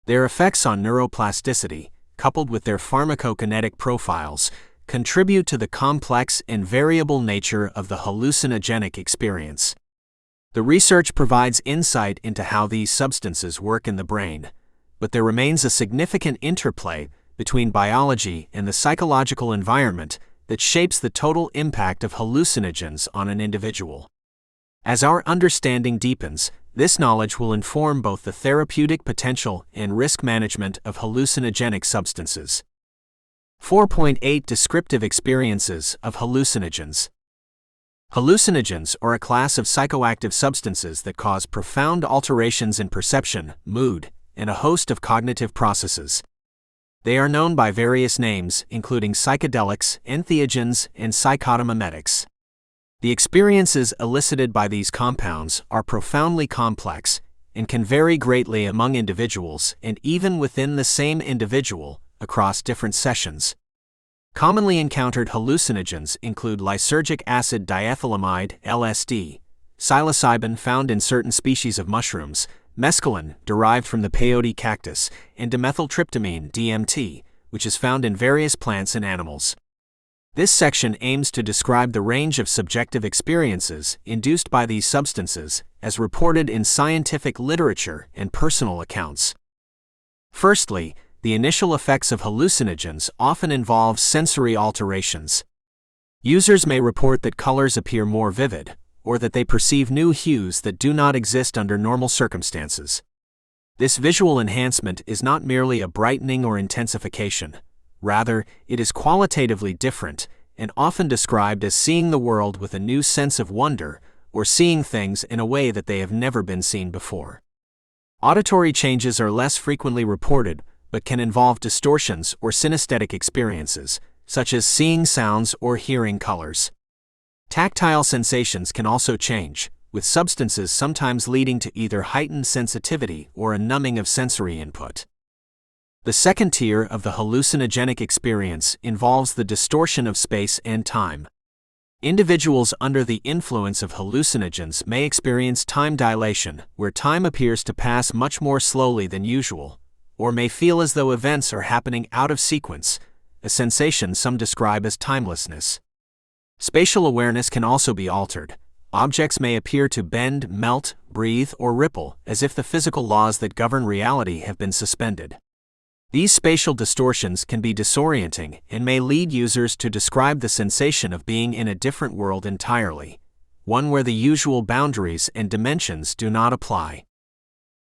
Their effects on neuroplasticity, coupled with their pharmacokinetic profiles, contribute to the complex and variable nature of the hallucinogenic experience. The research provides insight into how these substances work in the brain, but there remains a significant interplay between biology and the psychological environment that shapes the total impact of hallucinogens on an individual. As our understanding deepens, this knowledge will inform both the therapeutic potential and risk management of hallucinogenic substances. 4.8 Descriptive experiences of hallucinogens. Hallucinogens are a class of psychoactive substances that cause profound alterations in perception, mood, and a host of cognitive processes. They are known by various names, including psychedelics, entheogens, and psychotomimetics. The experiences elicited by these compounds are profoundly complex and can vary greatly among individuals and even within the same individual across different sessions. Commonly encountered hallucinogens include lysergic acid diethylamide (LSD), psilocybin found in certain species of mushrooms, mescaline, derived from the peyote cactus, and dimethyltryptamine (DMT), which is found in various plants and animals. This section aims to describe the range of subjective experiences induced by these substances, as reported in scientific literature and personal accounts. Firstly, the initial effects of hallucinogens often involve sensory alterations. Users may report that colors appear more vivid, or that they perceive new hues that do not exist under normal circumstances. This visual enhancement is not merely a brightening or intensification. Rather, it is qualitatively different and often described as seeing the world with a new sense of wonder or seeing things in a way that they have never been seen before. Auditory changes are less frequently reported but can involve distortions or synesthetic experiences, such as seeing sounds or hearing colors. Tactile sensations can also change, with substances sometimes leading to either heightened sensitivity or a numbing of sensory input. The second tier of the hallucinogenic experience involves the distortion of space and time. Individuals under the influence of hallucinogens may experience time dilation, where time appears to pass much more slowly than usual, or may feel as though events are happening out of sequence, a sensation some describe as timelessness. Spatial awareness can also be altered. Objects may appear to bend, melt, breathe, or ripple, as if the physical laws that govern reality have been suspended. These spatial distortions can be disorienting and may lead users to describe the sensation of being in a different world entirely, one where the usual boundaries and dimensions do not apply.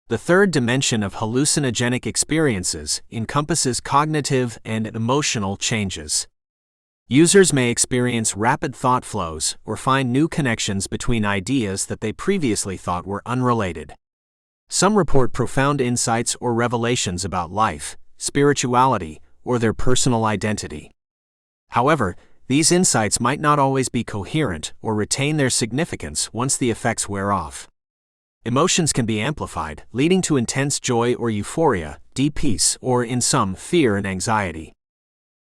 The third dimension of hallucinogenic experiences encompasses cognitive and emotional changes. Users may experience rapid thought flows or find new connections between ideas that they previously thought were unrelated. Some report profound insights or revelations about life, spirituality, or their personal identity. However, these insights might not always be coherent or retain their significance once the effects wear off. Emotions can be amplified, leading to intense joy or euphoria, deep peace, or in some, fear and anxiety.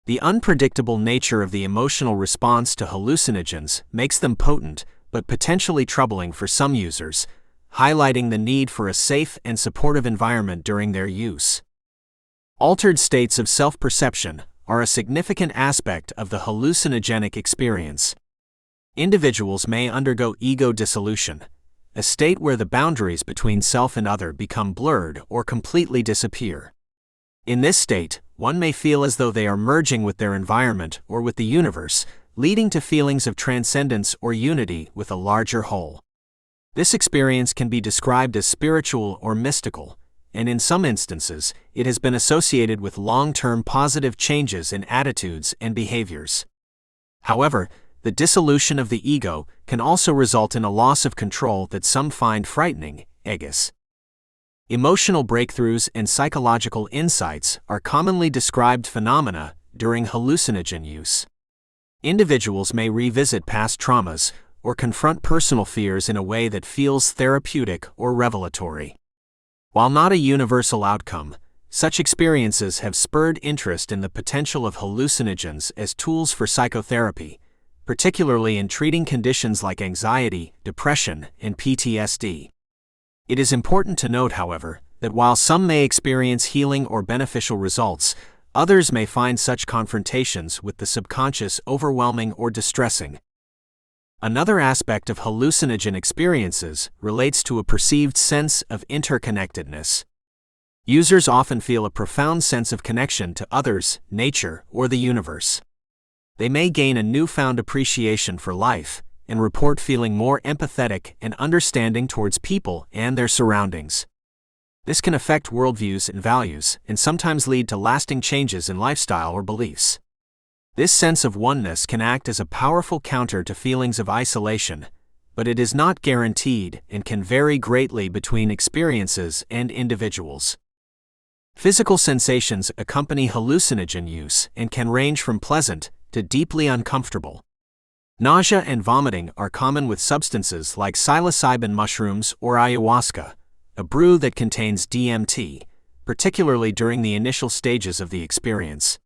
The unpredictable nature of the emotional response to hallucinogens makes them potent, but potentially troubling for some users, highlighting the need for a safe and supportive environment during their use. Altered states of self-perception are a significant aspect of the hallucinogenic experience. Individuals may undergo ego dissolution, a state where the boundaries between self and other become blurred or completely disappear. In this state, one may feel as though they are merging with their environment or with the universe, leading to feelings of transcendence or unity with a larger whole. This experience can be described as spiritual or mystical, and in some instances, it has been associated with long-term positive changes in attitudes and behaviors. However, the dissolution of the ego can also result in a loss of control that some find frightening, aegis. Emotional breakthroughs and psychological insights are commonly described phenomena during hallucinogen use. Individuals may revisit past traumas or confront personal fears in a way that feels therapeutic or revelatory. While not a universal outcome, such experiences have spurred interest in the potential of hallucinogens as tools for psychotherapy, particularly in treating conditions like anxiety, depression, and PTSD. It is important to note, however, that while some may experience healing or beneficial results, others may find such confrontations with the subconscious overwhelming or distressing. Another aspect of hallucinogen experiences relates to a perceived sense of interconnectedness. Users often feel a profound sense of connection to others, nature, or the universe. They may gain a newfound appreciation for life and report feeling more empathetic and understanding towards people and their surroundings. This can affect worldviews and values and sometimes lead to lasting changes in lifestyle or beliefs. This sense of oneness can act as a powerful counter to feelings of isolation, but it is not guaranteed and can vary greatly between experiences and individuals. Physical sensations accompany hallucinogen use and can range from pleasant to deeply uncomfortable. Nausea and vomiting are common with substances like psilocybin mushrooms or ayahuasca, a brew that contains DMT, particularly during the initial stages of the experience.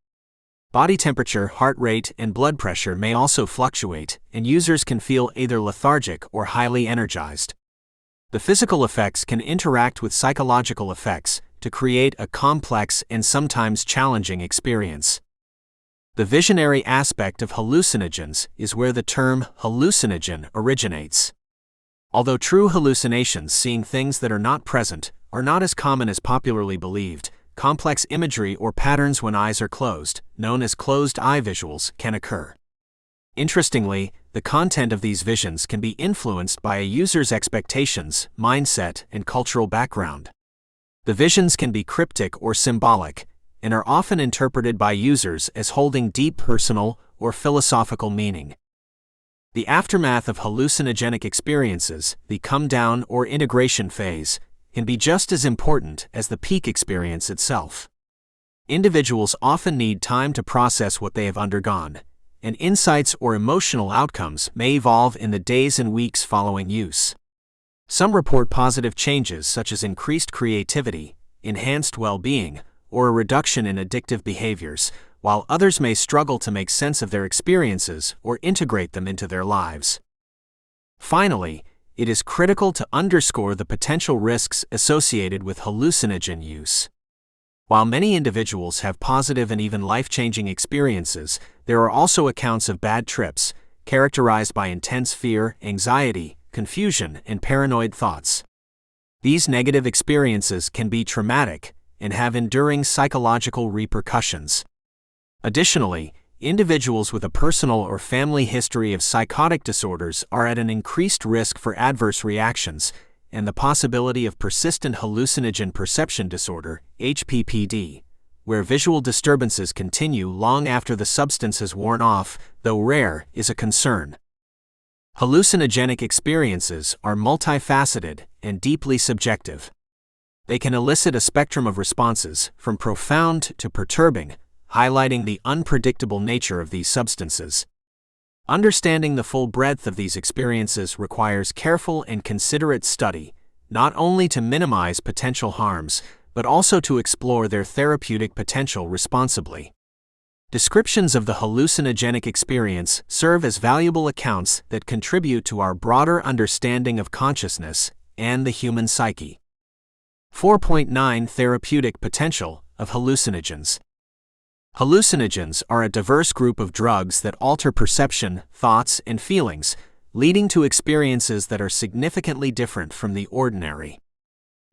Body temperature, heart rate, and blood pressure may also fluctuate, and users can feel either lethargic or highly energized. The physical effects can interact with psychological effects to create a complex and sometimes challenging experience. The visionary aspect of hallucinogens is where the term hallucinogen originates. Although true hallucinations, seeing things that are not present, are not as common as popularly believed, complex imagery or patterns when eyes are closed, known as closed-eye visuals, can occur. Interestingly, the content of these visions can be influenced by a user's expectations, mindset, and cultural background. The visions can be cryptic or symbolic, and are often interpreted by users as holding deep personal or philosophical meaning. The aftermath of hallucinogenic experiences, the come-down or integration phase, can be just as important as the peak experience itself. Individuals often need time to process what they have undergone, and insights or emotional outcomes may evolve in the days and weeks following use. Some report positive changes such as increased creativity, enhanced well-being, or a reduction in addictive behaviors, while others may struggle to make sense of their experiences or integrate them into their lives. Finally, it is critical to underscore the potential risks associated with hallucinogen use. While many individuals have positive and even life-changing experiences, there are also accounts of bad trips, characterized by intense fear, anxiety, confusion, and paranoid thoughts. These negative experiences can be traumatic and have enduring psychological repercussions. Additionally, individuals with a personal or family history of psychotic disorders are at an increased risk for adverse reactions and the possibility of persistent hallucinogen perception disorder, HPPD, where visual disturbances continue long after the substance has worn off, though rare, is a concern. Hallucinogenic experiences are multifaceted and deeply subjective. They can elicit a spectrum of responses, from profound to perturbing, highlighting the unpredictable nature of these substances. Understanding the full breadth of these experiences requires careful and considerate study, not only to minimize potential harms, but also to explore their therapeutic potential responsibly. Descriptions of the hallucinogenic experience serve as valuable accounts that contribute to our broader understanding of consciousness and the human psyche. 4.9 Therapeutic potential of hallucinogens. Hallucinogens are a diverse group of drugs that alter perception, thoughts, and feelings, leading to experiences that are significantly different from the ordinary.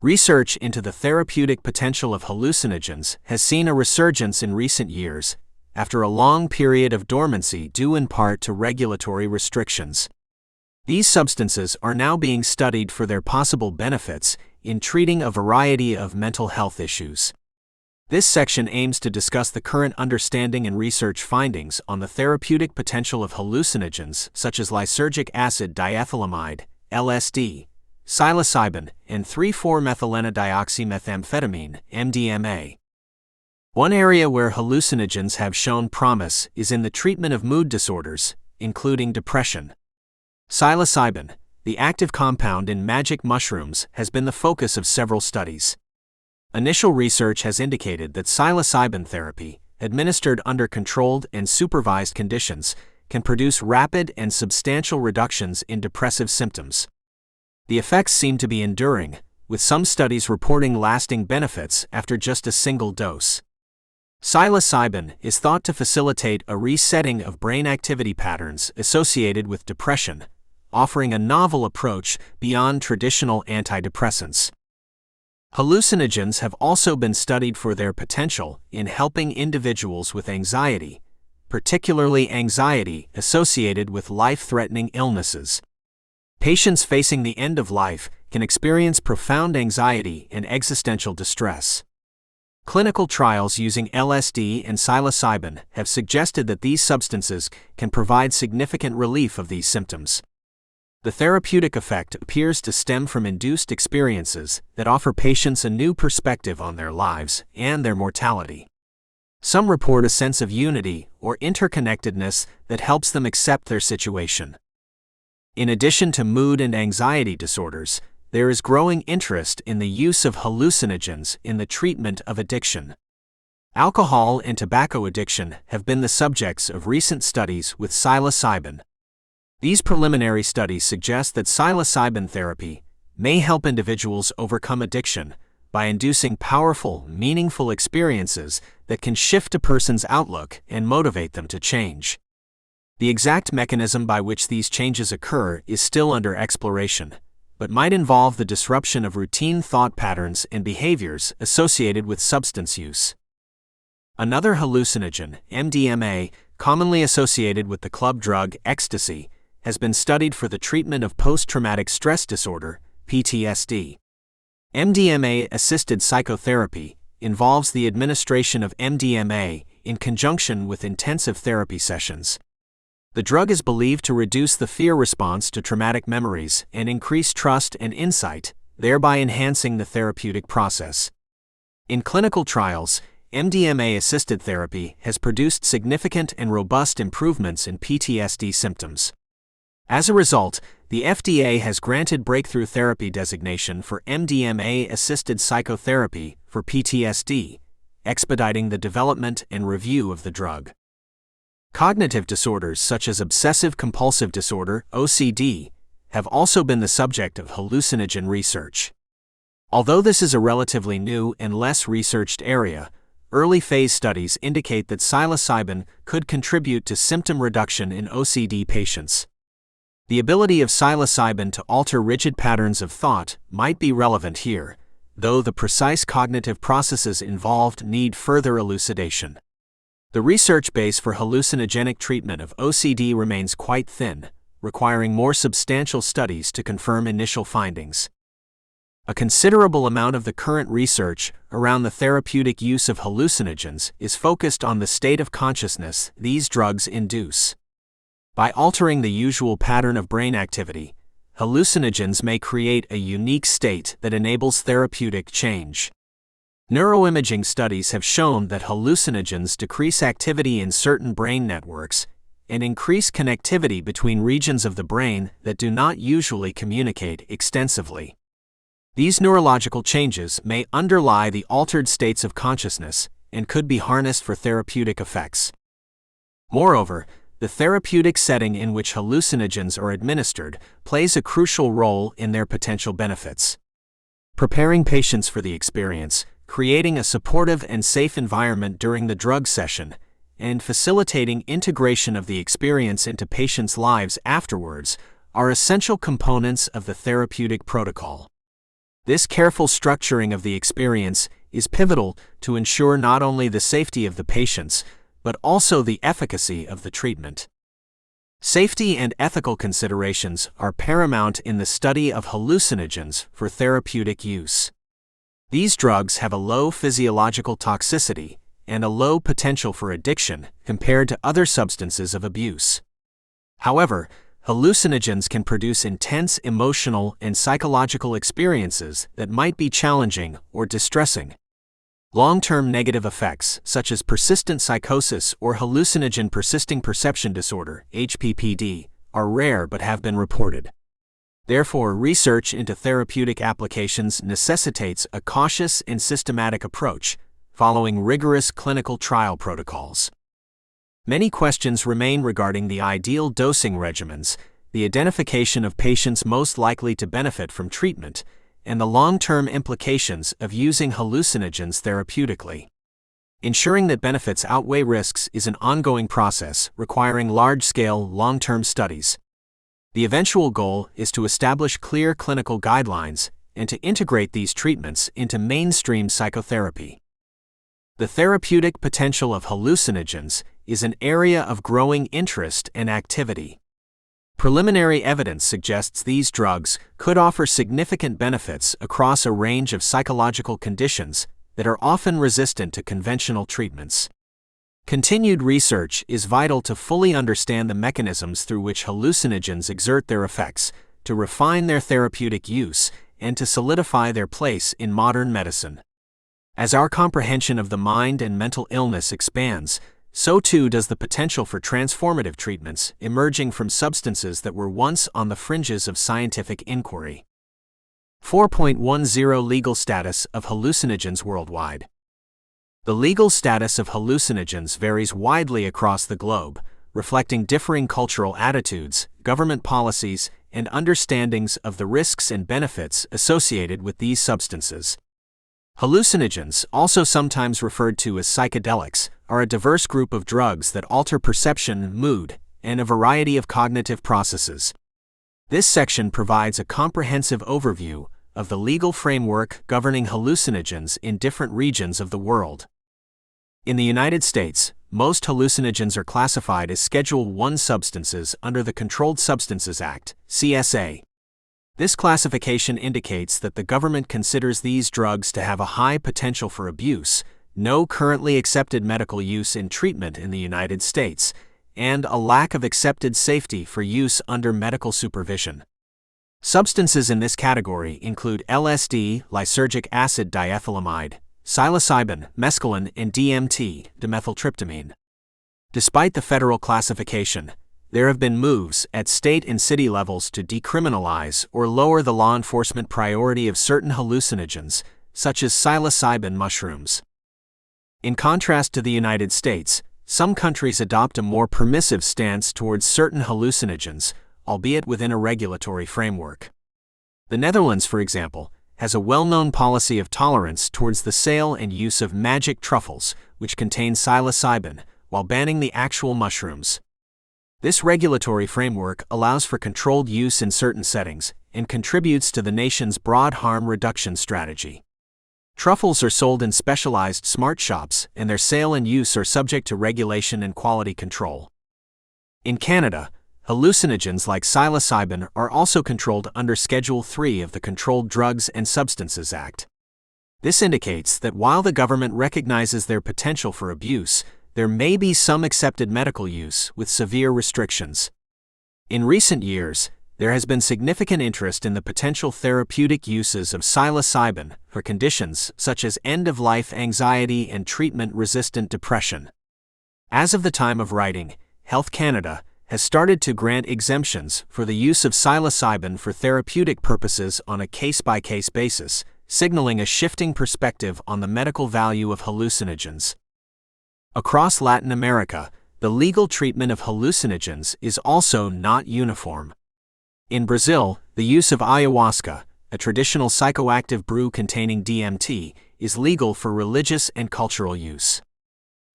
Research into the therapeutic potential of hallucinogens has seen a resurgence in recent years, after a long period of dormancy due in part to regulatory restrictions. These substances are now being studied for their possible benefits in treating a variety of mental health issues. This section aims to discuss the current understanding and research findings on the therapeutic potential of hallucinogens such as lysergic acid diethylamide, LSD, psilocybin, and 3,4-methylenedioxymethamphetamine, MDMA. One area where hallucinogens have shown promise is in the treatment of mood disorders, including depression. Psilocybin, the active compound in magic mushrooms, has been the focus of several studies. Initial research has indicated that psilocybin therapy, administered under controlled and supervised conditions, can produce rapid and substantial reductions in depressive symptoms. The effects seem to be enduring, with some studies reporting lasting benefits after just a single dose. Psilocybin is thought to facilitate a resetting of brain activity patterns associated with depression, offering a novel approach beyond traditional antidepressants. Hallucinogens have also been studied for their potential in helping individuals with anxiety, particularly anxiety associated with life-threatening illnesses. Patients facing the end of life can experience profound anxiety and existential distress. Clinical trials using LSD and psilocybin have suggested that these substances can provide significant relief of these symptoms. The therapeutic effect appears to stem from induced experiences that offer patients a new perspective on their lives and their mortality. Some report a sense of unity or interconnectedness that helps them accept their situation. In addition to mood and anxiety disorders, there is growing interest in the use of hallucinogens in the treatment of addiction. Alcohol and tobacco addiction have been the subjects of recent studies with psilocybin. These preliminary studies suggest that psilocybin therapy may help individuals overcome addiction by inducing powerful, meaningful experiences that can shift a person's outlook and motivate them to change. The exact mechanism by which these changes occur is still under exploration, but might involve the disruption of routine thought patterns and behaviors associated with substance use. Another hallucinogen, MDMA, commonly associated with the club drug ecstasy, has been studied for the treatment of post-traumatic stress disorder, PTSD. MDMA-assisted psychotherapy involves the administration of MDMA in conjunction with intensive therapy sessions. The drug is believed to reduce the fear response to traumatic memories and increase trust and insight, thereby enhancing the therapeutic process. In clinical trials, MDMA-assisted therapy has produced significant and robust improvements in PTSD symptoms. As a result, the FDA has granted breakthrough therapy designation for MDMA-assisted psychotherapy for PTSD, expediting the development and review of the drug. Cognitive disorders such as obsessive-compulsive disorder, OCD, have also been the subject of hallucinogen research. Although this is a relatively new and less researched area, early-phase studies indicate that psilocybin could contribute to symptom reduction in OCD patients. The ability of psilocybin to alter rigid patterns of thought might be relevant here, though the precise cognitive processes involved need further elucidation. The research base for hallucinogenic treatment of OCD remains quite thin, requiring more substantial studies to confirm initial findings. A considerable amount of the current research around the therapeutic use of hallucinogens is focused on the state of consciousness these drugs induce. By altering the usual pattern of brain activity, hallucinogens may create a unique state that enables therapeutic change. Neuroimaging studies have shown that hallucinogens decrease activity in certain brain networks and increase connectivity between regions of the brain that do not usually communicate extensively. These neurological changes may underlie the altered states of consciousness and could be harnessed for therapeutic effects. Moreover, the therapeutic setting in which hallucinogens are administered plays a crucial role in their potential benefits. Preparing patients for the experience, creating a supportive and safe environment during the drug session, and facilitating integration of the experience into patients' lives afterwards are essential components of the therapeutic protocol. This careful structuring of the experience is pivotal to ensure not only the safety of the patients, but also the efficacy of the treatment. Safety and ethical considerations are paramount in the study of hallucinogens for therapeutic use. These drugs have a low physiological toxicity and a low potential for addiction compared to other substances of abuse. However, hallucinogens can produce intense emotional and psychological experiences that might be challenging or distressing. Long-term negative effects, such as persistent psychosis or hallucinogen persisting perception disorder, HPPD, are rare but have been reported. Therefore, research into therapeutic applications necessitates a cautious and systematic approach, following rigorous clinical trial protocols. Many questions remain regarding the ideal dosing regimens, the identification of patients most likely to benefit from treatment, and the long-term implications of using hallucinogens therapeutically. Ensuring that benefits outweigh risks is an ongoing process requiring large-scale, long-term studies. The eventual goal is to establish clear clinical guidelines and to integrate these treatments into mainstream psychotherapy. The therapeutic potential of hallucinogens is an area of growing interest and activity. Preliminary evidence suggests these drugs could offer significant benefits across a range of psychological conditions that are often resistant to conventional treatments. Continued research is vital to fully understand the mechanisms through which hallucinogens exert their effects, to refine their therapeutic use, and to solidify their place in modern medicine. As our comprehension of the mind and mental illness expands, so too does the potential for transformative treatments emerging from substances that were once on the fringes of scientific inquiry. 4.10 Legal status of hallucinogens worldwide. The legal status of hallucinogens varies widely across the globe, reflecting differing cultural attitudes, government policies, and understandings of the risks and benefits associated with these substances. Hallucinogens, also sometimes referred to as psychedelics, are a diverse group of drugs that alter perception, mood, and a variety of cognitive processes. This section provides a comprehensive overview of the legal framework governing hallucinogens in different regions of the world. In the United States, most hallucinogens are classified as Schedule I substances under the Controlled Substances Act, CSA. This classification indicates that the government considers these drugs to have a high potential for abuse, no currently accepted medical use in treatment in the United States, and a lack of accepted safety for use under medical supervision. Substances in this category include LSD, lysergic acid diethylamide, psilocybin, mescaline, and DMT, dimethyltryptamine. Despite the federal classification, there have been moves at state and city levels to decriminalize or lower the law enforcement priority of certain hallucinogens, such as psilocybin mushrooms. In contrast to the United States, some countries adopt a more permissive stance towards certain hallucinogens, albeit within a regulatory framework. The Netherlands, for example, has a well-known policy of tolerance towards the sale and use of magic truffles, which contain psilocybin, while banning the actual mushrooms. This regulatory framework allows for controlled use in certain settings and contributes to the nation's broad harm reduction strategy. Truffles are sold in specialized smart shops, and their sale and use are subject to regulation and quality control. In Canada, hallucinogens like psilocybin are also controlled under Schedule 3 of the Controlled Drugs and Substances Act. This indicates that while the government recognizes their potential for abuse, there may be some accepted medical use with severe restrictions. In recent years, there has been significant interest in the potential therapeutic uses of psilocybin for conditions such as end-of-life anxiety and treatment-resistant depression. As of the time of writing, Health Canada has started to grant exemptions for the use of psilocybin for therapeutic purposes on a case-by-case basis, signaling a shifting perspective on the medical value of hallucinogens. Across Latin America, the legal treatment of hallucinogens is also not uniform. In Brazil, the use of ayahuasca, a traditional psychoactive brew containing DMT, is legal for religious and cultural use.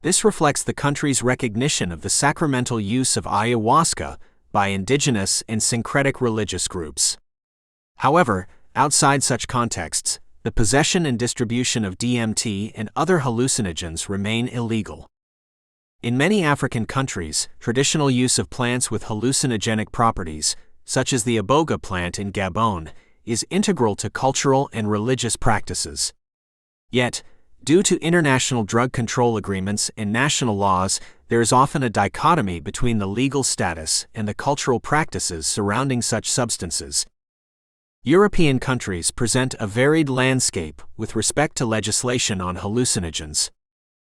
This reflects the country's recognition of the sacramental use of ayahuasca by indigenous and syncretic religious groups. However, outside such contexts, the possession and distribution of DMT and other hallucinogens remain illegal. In many African countries, traditional use of plants with hallucinogenic properties, such as the iboga plant in Gabon, is integral to cultural and religious practices. Yet, due to international drug control agreements and national laws, there is often a dichotomy between the legal status and the cultural practices surrounding such substances. European countries present a varied landscape with respect to legislation on hallucinogens.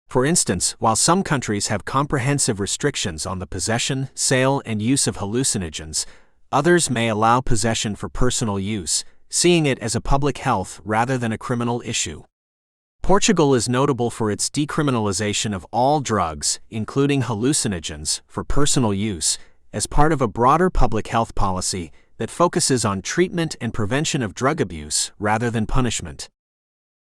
For instance, while some countries have comprehensive restrictions on the possession, sale, and use of hallucinogens, others may allow possession for personal use, seeing it as a public health rather than a criminal issue. Portugal is notable for its decriminalization of all drugs, including hallucinogens, for personal use, as part of a broader public health policy that focuses on treatment and prevention of drug abuse rather than punishment.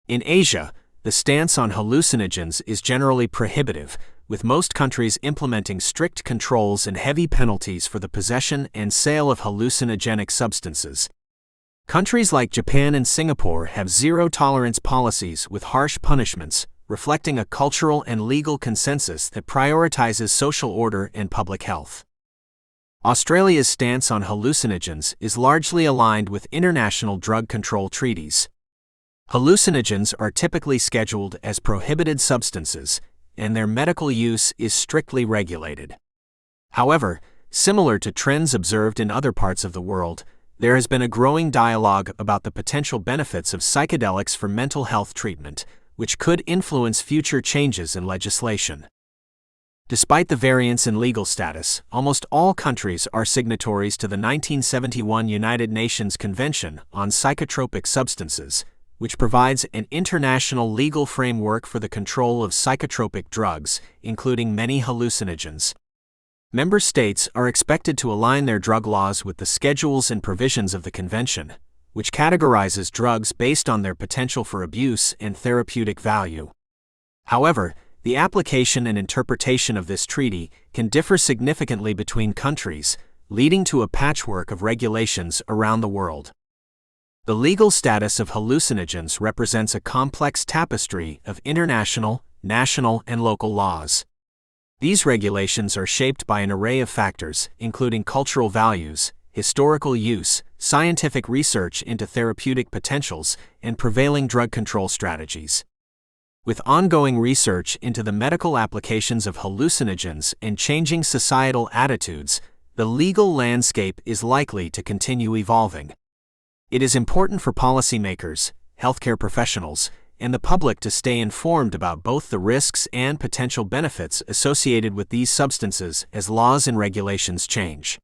In Asia, the stance on hallucinogens is generally prohibitive, with most countries implementing strict controls and heavy penalties for the possession and sale of hallucinogenic substances. Countries like Japan and Singapore have zero-tolerance policies with harsh punishments, reflecting a cultural and legal consensus that prioritizes social order and public health. Australia's stance on hallucinogens is largely aligned with international drug control treaties. Hallucinogens are typically scheduled as prohibited substances, and their medical use is strictly regulated. However, similar to trends observed in other parts of the world, there has been a growing dialogue about the potential benefits of psychedelics for mental health treatment, which could influence future changes in legislation. Despite the variance in legal status, almost all countries are signatories to the 1971 United Nations Convention on Psychotropic Substances, which provides an international legal framework for the control of psychotropic drugs, including many hallucinogens. Member states are expected to align their drug laws with the schedules and provisions of the Convention, which categorizes drugs based on their potential for abuse and therapeutic value. However, the application and interpretation of this treaty can differ significantly between countries, leading to a patchwork of regulations around the world. The legal status of hallucinogens represents a complex tapestry of international, national, and local laws. These regulations are shaped by an array of factors, including cultural values, historical use, scientific research into therapeutic potentials, and prevailing drug control strategies. With ongoing research into the medical applications of hallucinogens and changing societal attitudes, the legal landscape is likely to continue evolving. It is important for policymakers, healthcare professionals, and the public to stay informed about both the risks and potential benefits associated with these substances as laws and regulations change.